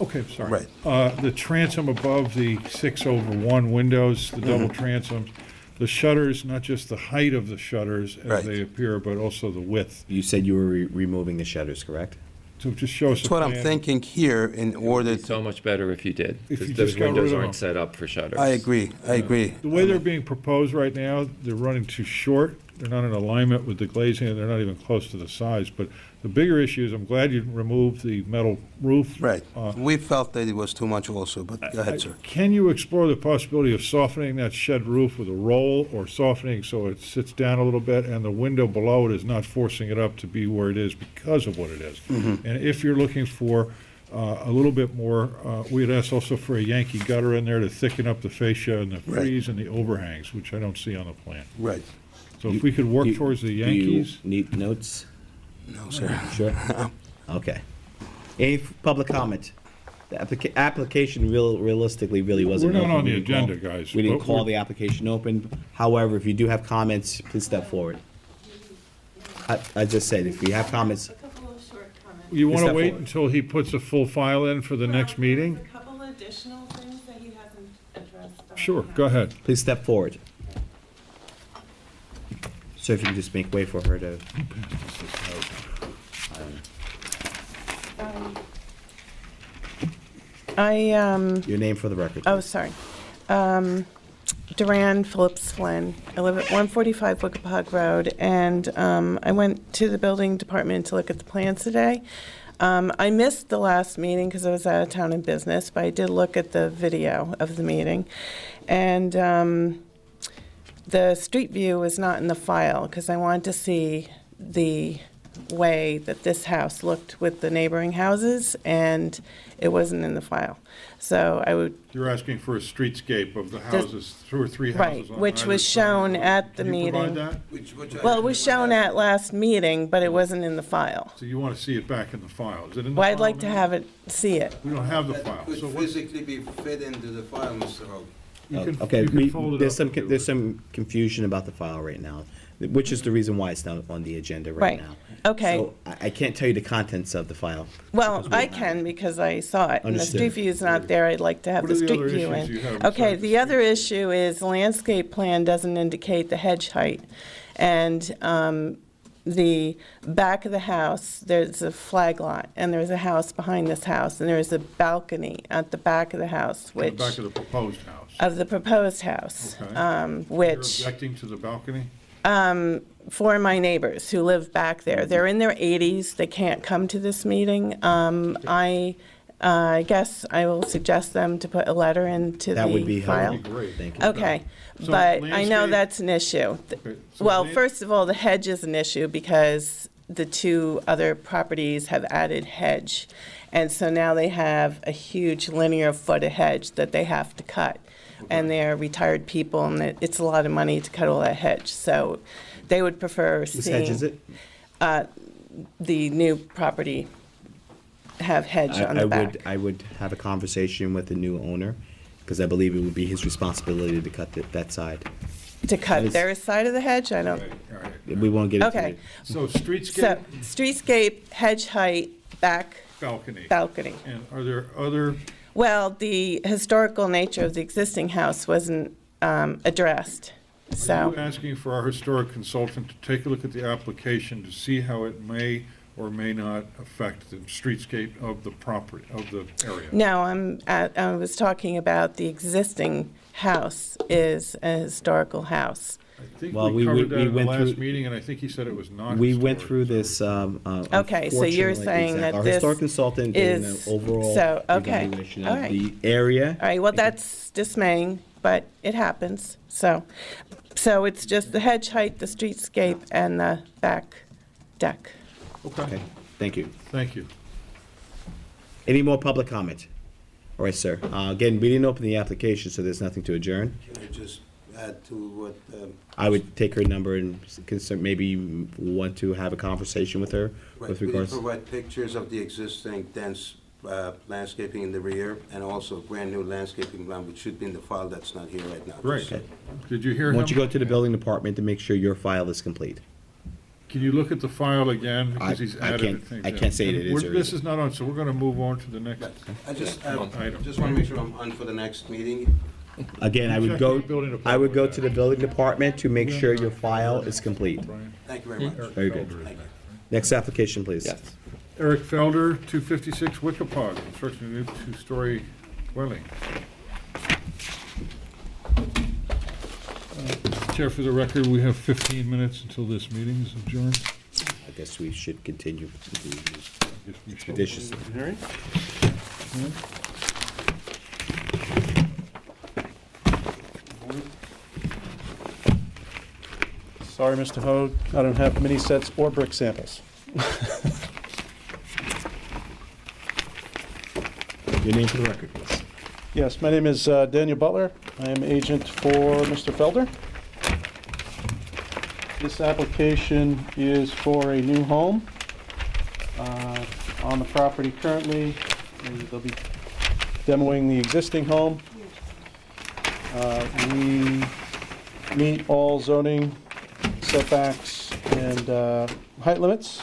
Okay, sorry. Right. The transom above the 6/1 windows, the double transoms, the shutters, not just the height of the shutters as Right. they appear, but also the width. You said you were removing the shutters, correct? So just show us a That's what I'm plan. thinking here in order. So much better if you did, If because you those just got rid windows of aren't them. set up for shutters. I agree. I agree. The way they're being proposed right now, they're running too short. They're not in alignment with the glazing, and they're not even close to the size. But the bigger issue is, I'm glad you removed the metal roof. Right. We felt that it was too much also, but go ahead, sir. Can you explore the possibility of softening that shed roof with a roll, or softening so it sits down a little bit and the window below it is not forcing it up to be where it is because of what it is? Mhm. And if you're looking for a little bit more, we'd ask also for a Yankee gutter in there to thicken up the fascia and the Right. frieze and the overhangs, which I don't see on the plan. Right. So if we could work towards the Yankees. Do you need notes? No, sir. Sure? Okay. Any public comment? The application realistically really wasn't We're open. not on the We didn't call- agenda, guys. We didn't But call we're- the application open. However, if you do have comments, please step forward. I just said, if you have comments, You want to step wait forward. until he puts a full file in for the next meeting? A couple additional things that he hasn't addressed. Sure, go ahead. please step forward. So if you can just make way for her to. Your name for the record. Oh, sorry. Duran Phillips Flynn. I live at 145 Wickapog Road, and I went to the building department to look at the plans today. I missed the last meeting because I was out of town in business, but I did look at the video of the meeting. And the street view was not in the file because I wanted to see the way that this house looked with the neighboring houses, and it wasn't in the file. So I would, You're asking for a streetscape of the houses, two or three houses right, on which either was side. shown at the Can you provide meeting. that? Well, it was shown at last meeting, but it wasn't in the file. So you want to see it back in the file. Is it in the Well, file? I'd like to now? have it, see it. We don't have the file. Could So what, physically be fit into the file, Mr. Hogan. Okay, you can fold it there's up there's some confusion about the file right now, which is the reason why it's not on the agenda right Right. now. Okay. So I can't tell you the contents of the file. Well, I can because I saw it. And the Understood. street view is not there. I'd like to have What the are the street other view issues you in. have Okay, besides the the other issue is the landscape plan doesn't indicate the hedge height. And the back of the house, there's a flag lot, and there's a house behind this house, and there's a balcony at the back of the house, in the which, back of the proposed house. of the proposed house, Okay. which. You're objecting to the balcony? For my neighbors who live back there. They're in their 80s. They can't come to this meeting. I guess I will suggest them to put a letter into That would be the file. helpful. Great. Thank you. Okay, So but I know landscape- that's an issue. Okay, so Well, lan- first of all, the hedge is an issue because the two other properties have added hedge. And so now they have a huge linear foot of hedge that they have to cut. And they're retired people, and it's a lot of money to cut all that hedge. So they would prefer Whose seeing. hedge is it? The new property have hedge on the back. I would have a conversation with the new owner, because I believe it would be his responsibility to cut that side. To cut That is- their side of the hedge? I don't, We won't get into okay. it. So streetscape, So, streetscape, hedge height, back balcony. balcony. And are there other, Well, the historical nature of the existing house wasn't addressed, are so. you asking for our historic consultant to take a look at the application to see how it may or may not affect the streetscape of the property, of the area? No, I was talking about the existing house is a historical house. I I think Well, we covered that in the went last through- meeting, and I think he said it was non. We went through this. Okay, so you're unfortunately, saying that Our this historic consultant did an is- overall so, okay, evaluation all of right. the area. All right, well, that's dismaying, but it happens. So it's just the hedge height, the streetscape, and the back deck. Okay, thank you. Thank you. Any more public comment? All right, sir. Again, we didn't open the application, so there's nothing to adjourn. Can I just add to what, I would take her number and maybe want to have a conversation with her right, with we regards. provide pictures of the existing dense landscaping in the rear and also brand-new landscaping plan, which should be in the file that's not here right now. Great. Okay. Did you hear him? Why don't you go to the building department to make sure your file is complete? Can you look at the file again, because he's I added can't- things I in. can't say it And is we're- or This isn't. is not on, so we're gonna move on to the next I just, item. just want to make sure I'm on for the next meeting. Again, I would Check go, with the building I would go department. to the building department to make sure your file is complete. Thank you very much. Very good. Thank you. Next application, please. Yes. Eric Felder, 256 Wickapog, construction of new two-story dwelling. Chair, for the record, we have 15 minutes until this meeting is adjourned. I guess we should continue with the Guess we should. expeditious. Sorry, Mr. Hoag, I don't have mini sets or brick samples. Your name for the record, please. Yes, my name is Daniel Butler. I am agent for Mr. Felder. This application is for a new home on the property currently. And they'll be demoing the existing home. We meet all zoning setbacks and height limits.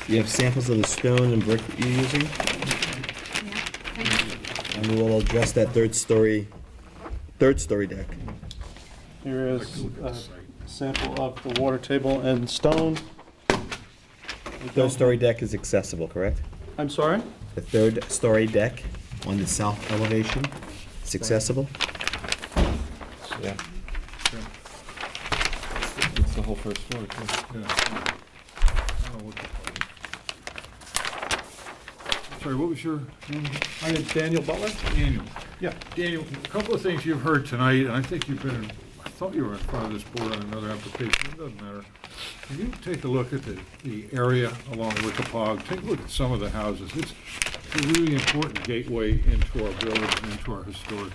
You have samples of the stone and brick you're using? And we will address that third story deck. Here is a sample of the water table and stone. Third story deck is accessible, correct? I'm sorry? The third story deck on the south elevation is accessible? Yeah. It's the whole first floor, too. Sorry, what was your name? My name's Daniel Butler. Daniel. Yeah. Daniel, a couple of things you've heard tonight, and I think you've been, I thought you were in front of this board on another application, it doesn't matter. Can you take a look at the area along Wickapog? Take a look at some of the houses. It's a really important gateway into our village and into our historic.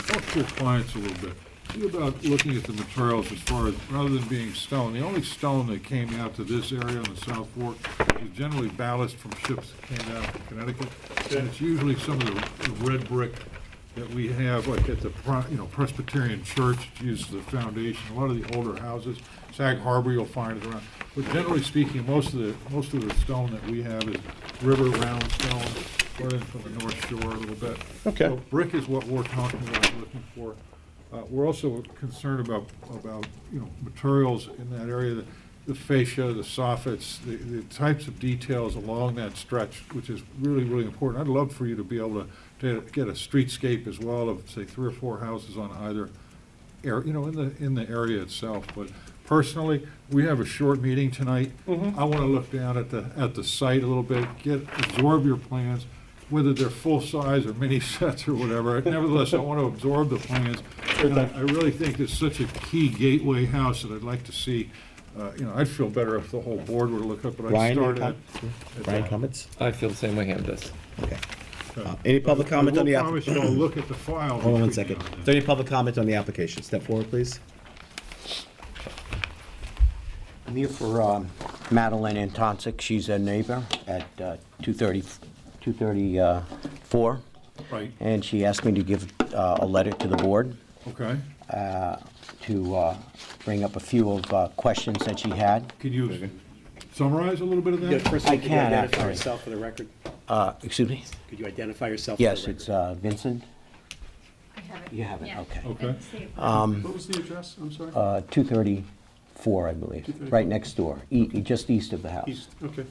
Talk to your clients a little bit. See about looking at the materials as far as, rather than being stone, the only stone that came out to this area on the South Fork is generally ballast from ships that came down from Connecticut. And it's usually some of the red brick that we have, like at the Presbyterian Church, it's used as the foundation. A lot of the older houses, Sag Harbor, you'll find it around. But generally speaking, most of the stone that we have is river round stone, brought in from the North Shore a little bit. Okay. So brick is what we're talking about, looking for. We're also concerned about materials in that area, the fascia, the soffits, the types of details along that stretch, which is really, really important. I'd love for you to be able to get a streetscape as well of, say, 3 or 4 houses on either area, in the area itself. But personally, we have a short meeting tonight. I want to look down at the site a little bit, absorb your plans, whether they're full-size or mini sets or whatever. Nevertheless, I want to absorb the plans. And I really think it's such a key gateway house that I'd like to see. I'd feel better if the whole board were to look up, but I'd Brian, start any at. Brian, comments? I feel the same way Ham does. Okay. Any public comment on the I will promise you I'll look at the file. Hold on one between second. now and Is there any public comment on the application? Step forward, please. I'm here for Madeline Antonsic. She's a neighbor at 234. Right. And she asked me to give a letter to the board. Okay. To bring up a few of questions that she had. Can you summarize a little bit of that? Yeah, first, I could you can, identify actually. yourself for the record? Excuse me? Could you identify yourself Yes, for the it's record? Vincent. I have it. You have it, Yeah. okay. Okay. What was the address? I'm sorry? 234, I believe, 234. right next door, just east of the house. East, okay.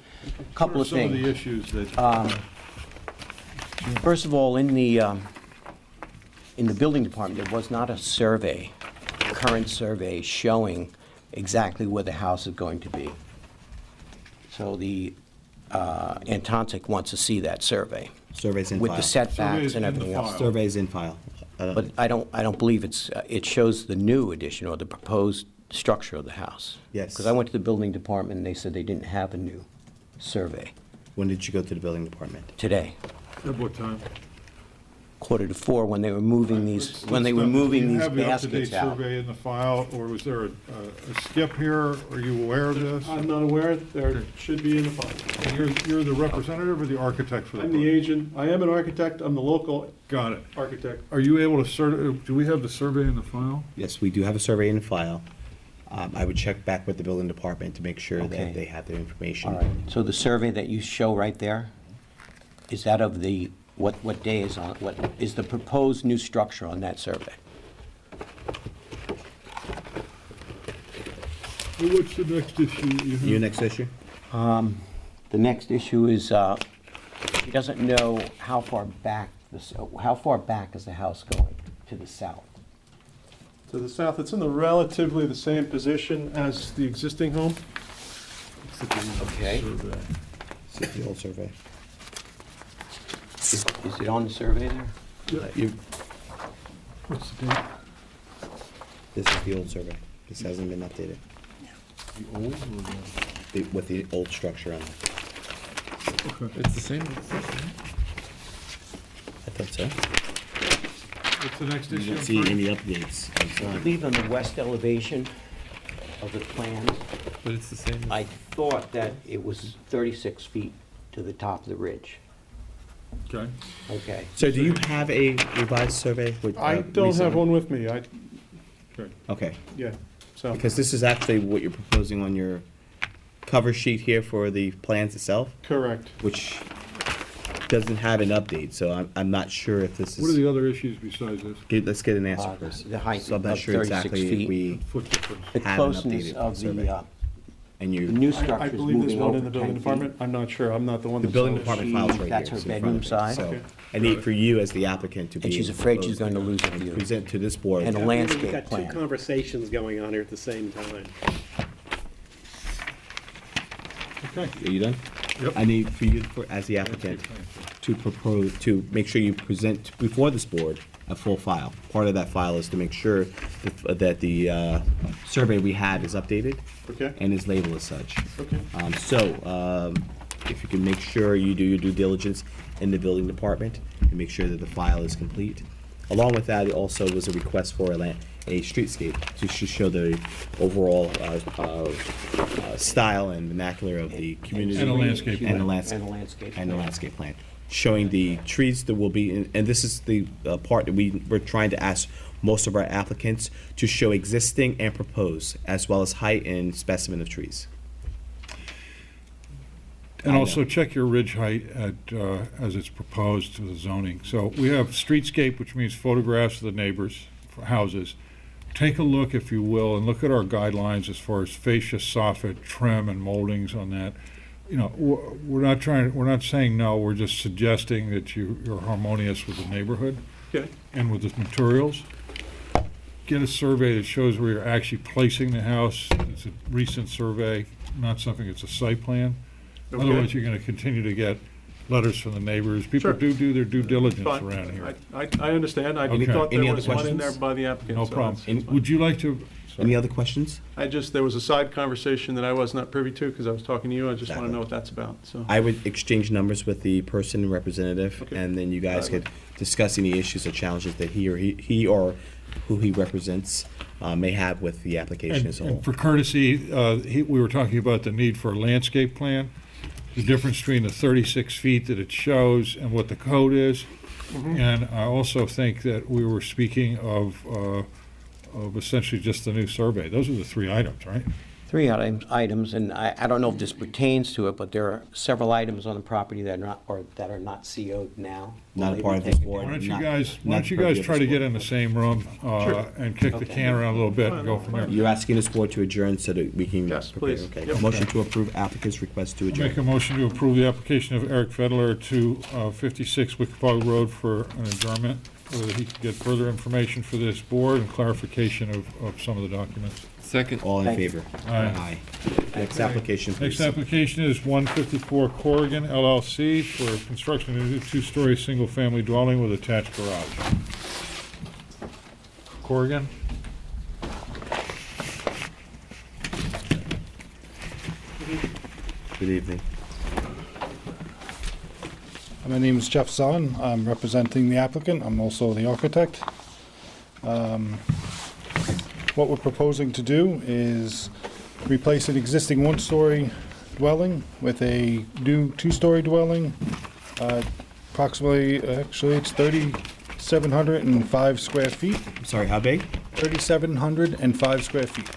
Couple of Some of things. the issues that. First of all, in the in the building department, there was not a survey, current survey showing exactly where the house is going to be. So the Antontic wants to see that survey. Survey's in with file. the setbacks Survey's and in the everything else. file. Survey's in file. But I don't believe it shows the new addition or the proposed structure of the house. Yes. Because I went to the building department and they said they didn't have a new survey When did you go to the building department? today. At what time? 3:45 when they were moving these, Let's when they were stop. moving Do you these have the up-to-date baskets out. survey in the file, or was there a skip here? Are you aware of this? I'm not aware, there should be in the file. And you're the representative or the architect for the I'm the project? agent, I am an architect, I'm the local Got it. architect. Are you able to do we have the survey in the file? Yes, we do have a survey in file. I would check back with the building department to make sure Okay. that they have their information. All right, so the survey that you show right there, is that of the, what day is on, what is the proposed new structure on that survey? What's the next issue you have? Your next issue? The next issue is, he doesn't know how far back, how far back is the house going to the south? To the south, it's in the relatively the same position as the existing home. Okay. This is the old survey. Is it on the survey there? What's the date? This is the old survey. This hasn't been updated. The old or With the old structure on it. the? Okay. It's the same. I thought so. What's the next You issue? don't I'm see sorry? any updates. I'm I sorry. believe on the west elevation of the plan, But it's the same. I thought that it was 36 feet to the top of the ridge. Okay. Okay. So do you have a revised survey? with, I don't have recently? one with me, Okay. yeah, so. Because this is actually what you're proposing on your cover sheet here for the plans itself, Correct. which doesn't have an update, so I'm not sure if this What are is. the other issues besides this? Let's get an answer first. The height So I'm not of sure 36 exactly feet. if we Foot difference. The have an closeness updated of survey. the And the you, new I structure is believe there's moving one over in the building 10 feet. department, I'm not sure, I'm not the one the that building saw it. department she- files right that's here. her so in bedroom front of me. side? So Okay. I need for you as the applicant to be. And she's able to afraid she's propose going to lose her and view. present to this board. And a We've landscape got two plan. conversations going on here at the same time. Okay. Are you done? Yep. I need for you, as the applicant, to propose, to make sure you present before this board a full file. Part of that file is to make sure that the survey we have is updated. Okay. And is labeled as such. Okay. If you can make sure you do your due diligence in the building department and make sure that the file is complete. Along with that, it also was a request for a streetscape to show the overall style and vernacular of the community. And a landscape And the plan. landscape. And a landscape And the plan. landscape plan. Showing the trees that will be, and this is the part that we're trying to ask most of our applicants to show existing and proposed, as well as height and specimen of trees. And I also know. check your ridge height at, as it's proposed to the zoning. So we have streetscape, which means photographs of the neighbors' houses. Take a look, if you will, and look at our guidelines as far as fascia, soffit, trim, and moldings on that. You know, we're not saying no, we're just suggesting that you're harmonious with the neighborhood Okay. and with the materials. Get a survey that shows where you're actually placing the house. It's a recent survey, not something, it's a site plan. Okay. Otherwise, you're gonna continue to get letters from the neighbors. People Sure. do their due diligence Fine. around here. I understand, I Okay. thought Any there other was one in there questions? by the applicant. No so problem. that's fine. Would you like to, Any other questions? there was a side conversation that I was not privy to, because I was talking to you, I just want Exactly. to know what that's about, so. I would exchange numbers with the person representative, Okay. and then you guys could discuss any issues or challenges that he or who he represents may have with the application as a whole. and for courtesy, we were talking about the need for a landscape plan, the difference between the 36 feet that it shows and what the code is. And I also think that we were speaking of essentially just the new survey. Those are the three items, right? Three items, and I don't know if this pertains to it, but there are several items on the property that are not CO'd now. Not a part of this board. Why don't you not- guys, not purview of try to this get board. in the same room and kick the Okay. can around a little bit and go from there? You're asking this board to adjourn so that we can. Yes, prepare, please. Okay. Yep. Motion to approve applicant's request to Make a adjourn. motion to approve the application of Eric Fedler to 56 Wickapog Road for an adjournment whether he could get further information for this board and clarification of some of the documents. Second. All in favor? Aye. Next application, please. Next application is 154 Corrigan LLC for construction of a two-story, single-family dwelling with attached garage. Corrigan? Good evening. My name is Jeff Zahn. I'm representing the applicant. I'm also the architect. What we're proposing to do is replace an existing one-story dwelling with a new two-story dwelling. Approximately, actually, it's 3,705 square feet. I'm sorry, how big? 3,705 square feet.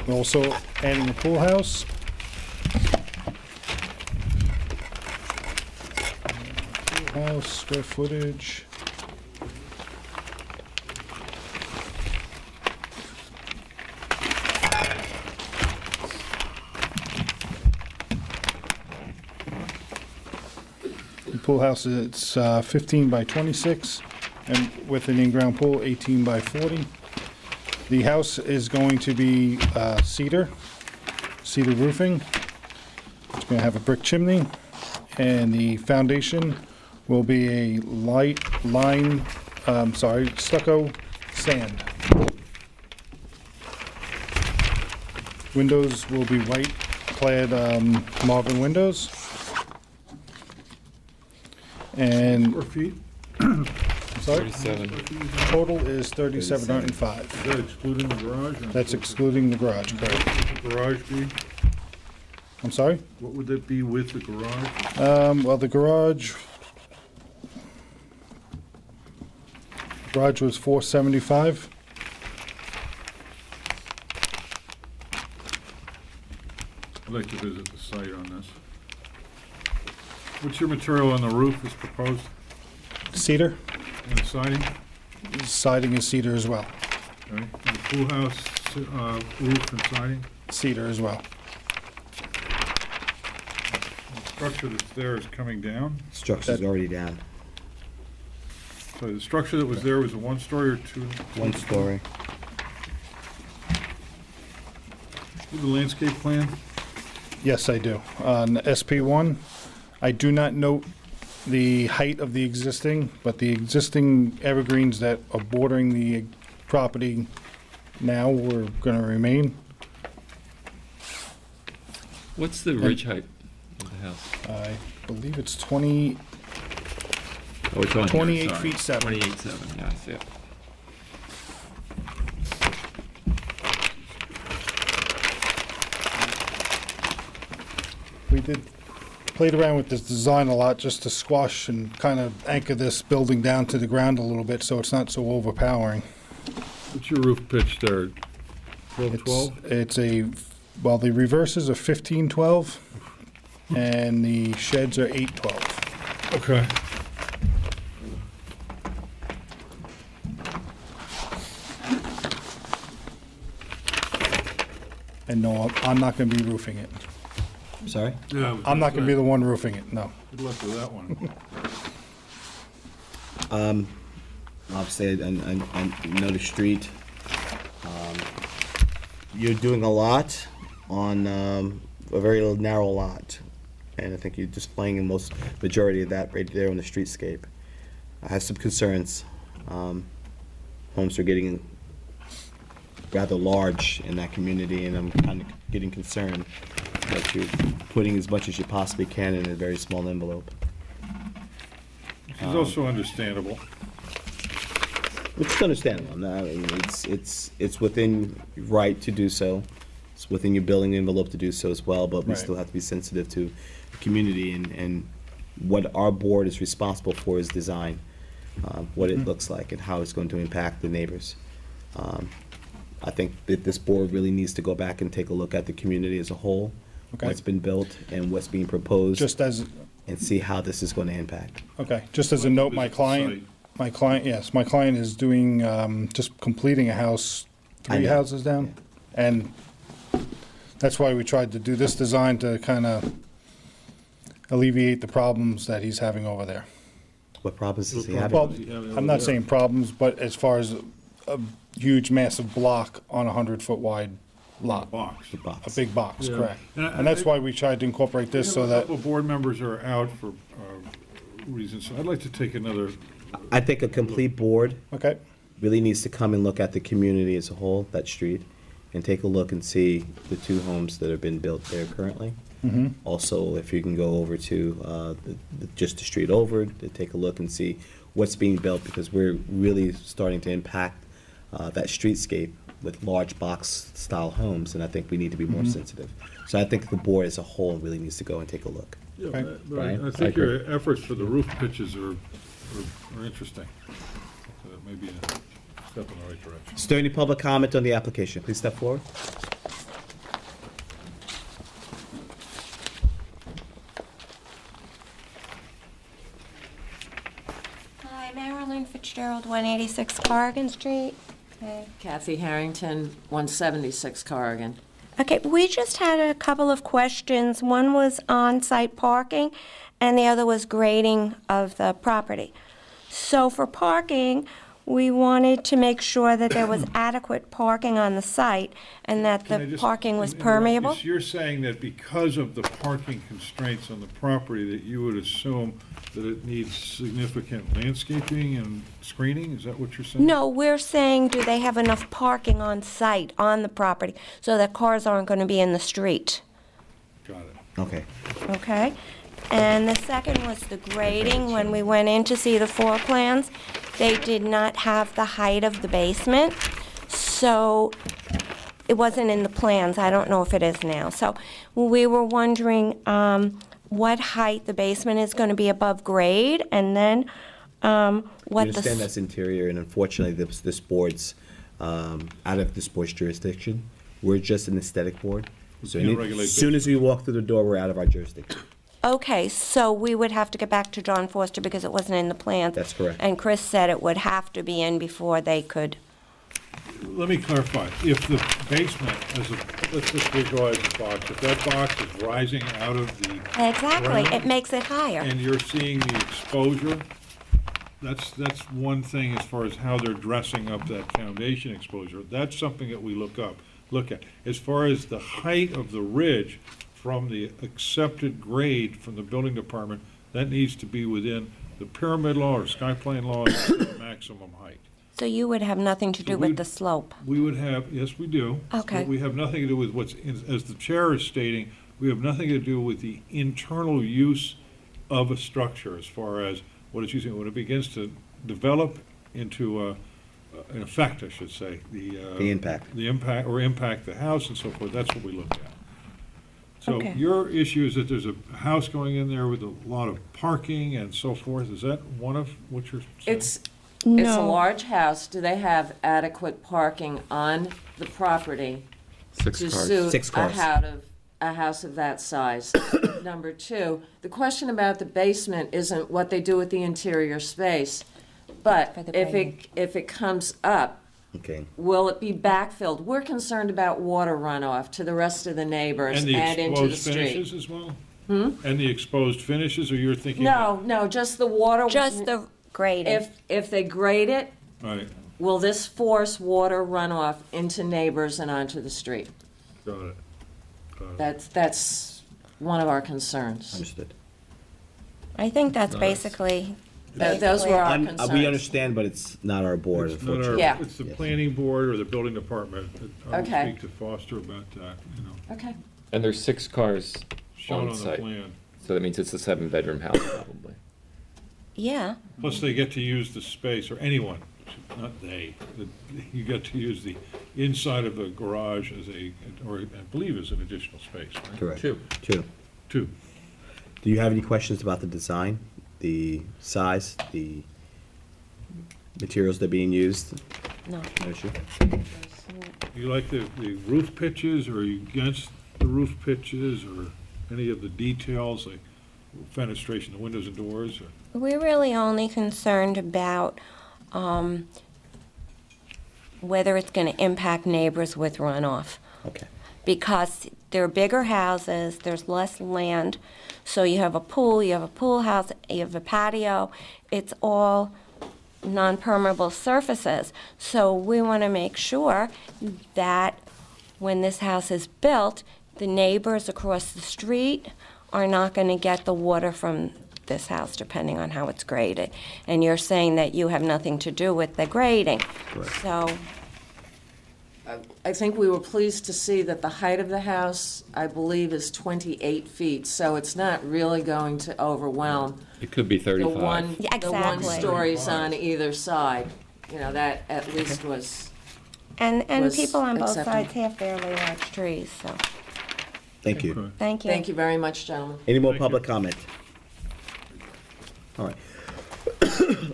We're also adding a pool house. Pool house, square footage. The pool house is 15 by 26, and with an in-ground pool, 18 by 40. The house is going to be cedar roofing. It's going to have a brick chimney, and the foundation will be a stucco sand. Windows will be white clad Marvin windows. And Square feet? sorry? 37. Total is 3,705. Is that excluding the garage? or That's excluding the garage, correct? What would the garage be? I'm sorry? What would that be with the garage? Well, the garage was 475. I'd like to visit the site on this. What's your material on the roof is proposed? Cedar. And the siding? Siding is cedar as well. Okay. And the pool house, roof and siding? Cedar as well. The structure that's there is coming down? Structure's already down. So the structure that was there was a one-story or two? One story. Do the landscape plan? Yes, I do. On SP1, I do not note the height of the existing, but the existing evergreens that are bordering the property now were going to remain. What's the ridge height of the house? I believe it's 20, Oh, it's on here, 28 sorry. feet 7. 28.7, yeah, I see it. We played around with this design a lot just to squash and kind of anchor this building down to the ground a little bit so it's not so overpowering. What's your roof pitch there? 12? It's the reverses are 15-12 and the sheds are 8-12. Okay. And no, I'm not going to be roofing it. Sorry? Yeah, I'm not going to be the one roofing it, no. Good luck with that one. Obviously, I know the street. You're doing a lot on a very narrow lot. And I think you're displaying the majority of that right there on the streetscape. I have some concerns. Homes are getting rather large in that community, and I'm kind of getting concerned that you're putting as much as you possibly can in a very small envelope. Which is also understandable. Which is understandable. No, I mean, it's within your right to do so. It's within your billing envelope to do so as well, but we Right. still have to be sensitive to the community, and what our board is responsible for is design, what it looks like and how it's going to impact the neighbors. I think that this board really needs to go back and take a look at the community as a whole, Okay. what's been built and what's being proposed, Just as, and see how this is going to impact. okay, just as a note, my client is doing, just completing a house, I 3 know. houses down. And that's why we tried to do this design to kind of alleviate the problems that he's having over there. What problems is he What having? Well, problems is he having over I'm not there? saying problems, but as far as a huge massive block on a 100-foot wide lot. Box. A big box, Yeah. correct. And And that's why we tried to incorporate this so A that, couple of board members are out for reasons, so I'd like to take another, I think a complete board okay, really needs to come and look at the community as a whole, that street, and take a look and see the two homes that have been built there currently. Mhm. Also, if you can go over to just the street over, to take a look and see what's being built, because we're really starting to impact that streetscape with large box-style homes, and I think we need to be more Mhm. sensitive. So I think the board as a whole really needs to go and take a look. yeah, Okay. but Brian? I think your efforts for the roof pitches are interesting. So that may be a step in the right direction. Is there any public comment on the application? Please step forward. Hi, Marilyn Fitzgerald, 186 Corrigan Street. Kathy Harrington, 176 Corrigan. Okay, we just had a couple of questions. One was on-site parking, and the other was grading of the property. So for parking, we wanted to make sure that there was adequate parking on the site and that Can I the just parking was interrupt? permeable. You're saying that because of the parking constraints on the property, that you would assume that it needs significant landscaping and screening? Is that what you're saying? No, we're saying, do they have enough parking on site, on the property, so that cars aren't going to be in the street? Got it. Okay. Okay? And the second was the grading. When we went in to see the floor plans, they did not have the height of the basement, so it wasn't in the plans. I don't know if it is now. So we were wondering what height the basement is going to be above grade, and then We what the... understand that's interior, and unfortunately, this board's out of this board's jurisdiction. We're just an aesthetic board. So can't regulate as soon as we walk through the door, we're out of our jurisdiction. Okay, so we would have to get back to John Forster because it wasn't in the plans. That's correct. And Chris said it would have to be in before they could... Let me clarify. If the basement, let's just visualize the box. If that box is rising out of the Exactly, ground it makes it higher. and you're seeing the exposure, that's one thing as far as how they're dressing up that foundation exposure. That's something that we look at. As far as the height of the ridge from the accepted grade from the building department, that needs to be within the pyramid law or sky plane law, maximum height. So you would have nothing to do with the slope? We would have, yes, we do. Okay. But we have nothing to do with as the chair is stating, we have nothing to do with the internal use of a structure as far as what it's using. When it begins to develop into an effect, I should say, The impact. the impact, or impact the house and so forth, that's what we look at. So Okay. your issue is that there's a house going in there with a lot of parking and so forth. Is that one of what you're saying? It's a No. large house. Do they have adequate parking on the property Six to cars. suit Six cars. a house of that size? Number two, the question about the basement isn't what they do with the interior space, but For the if it comes up, Okay. will it be backfilled? We're concerned about water runoff to the rest of the neighbors And the and into the exposed street. finishes as well? And the exposed finishes, or you're thinking? No, just the water. Just the grading. If they grade it, Right, will this force water runoff into neighbors and onto the street? got it. That's one of our concerns. Understood. I think that's basically... Those were our We concerns. understand, but it's not our board, It's not our- unfortunately. Yeah. It's the planning board or the building department. I would Okay. speak to Foster about that, Okay. And there's 6 cars shown on on the site. plan. So that means it's a 7-bedroom house, probably. Yeah. Plus, they get to use the space, or anyone, not they, you get to use the inside of the garage as or I believe as an additional space, right? Correct. Two. Two. Do you have any questions about the design, the size, the materials that are being used? No. No issue? You like the roof pitches, or are you against the roof pitches, or any of the details, like fenestration, the windows and doors? Or? We're really only concerned about whether it's going to impact neighbors with runoff. Okay. Because they're bigger houses, there's less land, so you have a pool house, you have a patio, it's all non-permeable surfaces. So we want to make sure that when this house is built, the neighbors across the street are not going to get the water from this house, depending on how it's graded. And you're saying that you have nothing to do with the grading. Correct. So I think we were pleased to see that the height of the house, I believe, is 28 feet, so it's not really going to overwhelm It could be the 35. one, Yeah, the one exactly. stories on either side. You know, that at least was, And was people on both acceptable. sides have fairly large trees, so, Thank you. thank you. Thank you very much, gentlemen. Any more public comment? All right.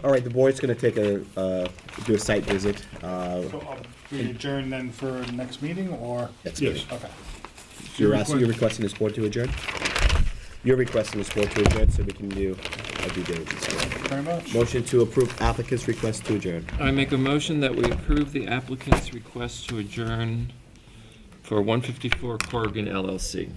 All right, the board's going to take do a site visit. So we adjourn then for next meeting, or? That's Yes. good. Okay. You're requesting this board to adjourn? You're requesting this board to adjourn so we can do our due diligence. Very much. Motion to approve applicant's request to adjourn. I make a motion that we approve the applicant's request to adjourn for 154 Corrigan LLC.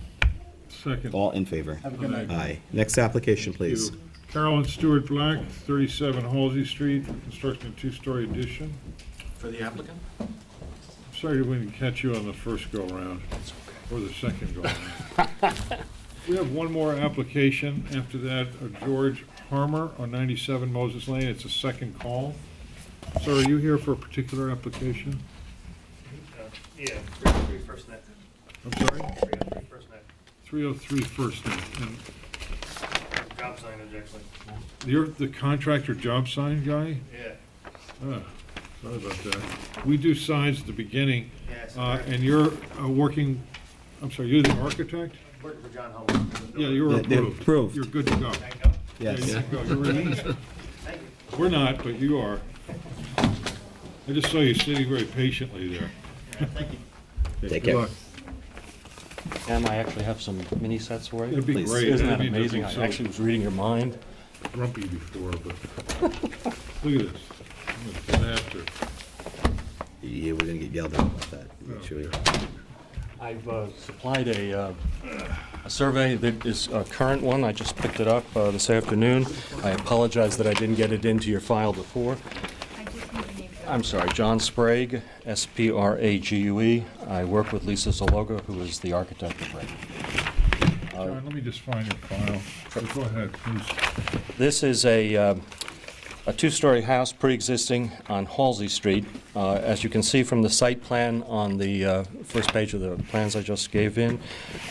Second. All in favor? Have a good night. Aye. Next application, please. Carolyn Stewart Black, 37 Halsey Street, construction of two-story addition. For the applicant? Sorry we didn't catch you on the first go-around, or the second go-around. We have one more application after that, of George Harmer on 97 Moses Lane. It's a second call. Sir, are you here for a particular application? Yeah, 303 First Net. I'm sorry? 303 First Net. 303 First Net. And Job signage, actually. you're the contractor job sign guy? Yeah. Sorry about that. We do signs at the beginning, Yes. and you're working, I'm sorry, you're the architect? Working for John Howell. Yeah, you're They're approved. approved. You're good to go. Thank you. Yeah, Yes. you can go. You're released. Thank you. We're not, but you are. I just saw you sitting very patiently there. Thank you. Take Good care. luck. Em, I actually have some mini sets for you. It'd be Please. great. Isn't I that mean, amazing? it'd I be so actually was reading your mind. grumpy before, but look at this. I'm a disaster. Yeah, we're going to get yelled at about that. Make sure we- I've supplied a survey that is a current one. I just picked it up this afternoon. I apologize that I didn't get it into your file before. I just need the name. I'm sorry, John Sprague, S-P-R-A-G-U-E. I work with Lisa Zaloga, who is the architect of Reading. John, let me just find your file. Go ahead, please. This is a two-story house pre-existing on Halsey Street. As you can see from the site plan on the first page of the plans I just gave in,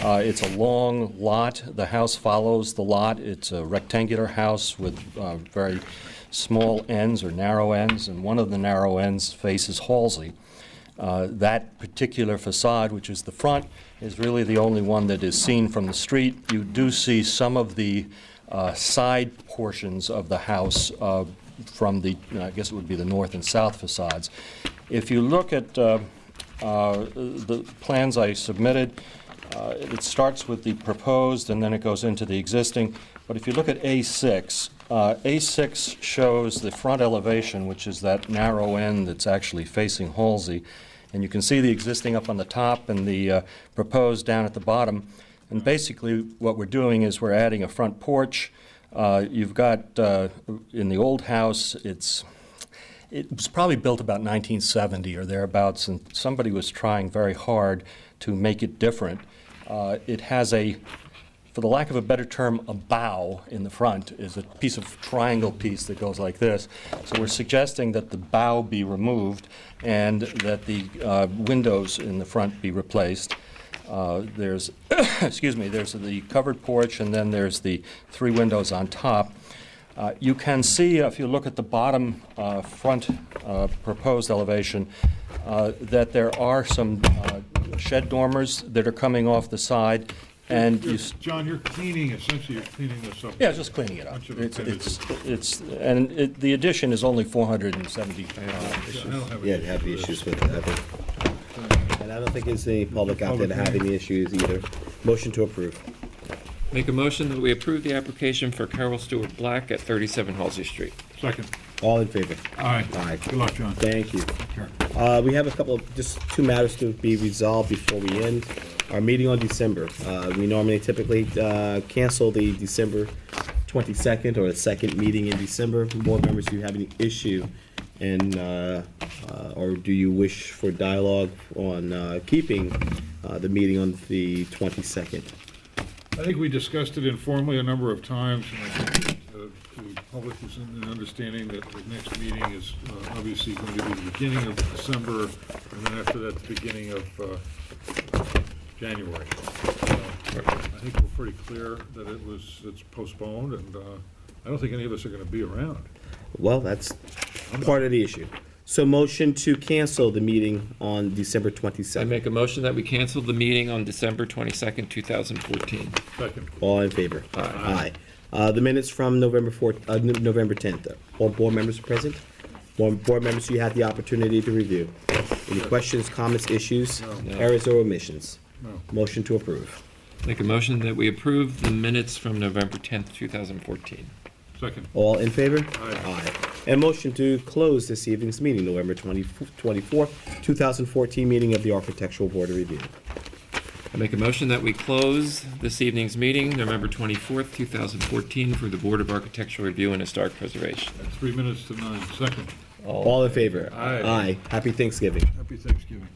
it's a long lot. The house follows the lot. It's a rectangular house with very small ends or narrow ends, and one of the narrow ends faces Halsey. That particular facade, which is the front, is really the only one that is seen from the street. You do see some of the side portions of the house from the, I guess it would be the north and south facades. If you look at the plans I submitted, it starts with the proposed and then it goes into the existing. But if you look at A6, A6 shows the front elevation, which is that narrow end that's actually facing Halsey. And you can see the existing up on the top and the proposed down at the bottom. And basically what we're doing is we're adding a front porch. You've got, in the old house, it was probably built about 1970 or thereabouts, and somebody was trying very hard to make it different. It has a, for the lack of a better term, a bow in the front, is a piece of triangle piece that goes like this. So we're suggesting that the bow be removed and that the windows in the front be replaced. There's, excuse me, there's the covered porch and then there's the three windows on top. You can see, if you look at the bottom front proposed elevation, that there are some shed dormers that are coming off the side. And John, you're cleaning, essentially you're cleaning this up. Yeah, just cleaning it up. The addition is only 470. Yeah, to have issues with it. And I don't think there's any public out there that have any issues either. Motion to approve. Make a motion that we approve the application for Carol Stewart Black at 37 Halsey Street. Second. All in favor? Aye. Aye. Good luck, John. Thank you. Sure. We have a couple of, just two matters to be resolved before we end our meeting on December. We normally typically cancel the December 22nd or the second meeting in December. Board members, do you have any issue in, or do you wish for dialogue on keeping the meeting on the 22nd? I think we discussed it informally a number of times, and I think the public is in an understanding that the next meeting is obviously going to be the beginning of December, and then after that, the beginning of January. I think we're pretty clear that it's postponed, and I don't think any of us are going to be around. Well, that's part of the issue. So motion to cancel the meeting on December 22nd. I make a motion that we cancel the meeting on December 22nd, 2014. Second. All in favor? Aye. The minutes from November 10th. All board members are present? Board members, you had the opportunity to review. Any questions, comments, issues, No. errors, or omissions? No. Motion to approve. Make a motion that we approve the minutes from November 10th, 2014. Second. All in favor? Aye. And motion to close this evening's meeting, November 24th, 2014 meeting of the Architectural Board of Review. I make a motion that we close this evening's meeting, November 24th, 2014, for the Board of Architectural Review and Historic Preservation. At 3 minutes to 9. Second. All in favor? Aye. Aye. Happy Thanksgiving. Happy Thanksgiving.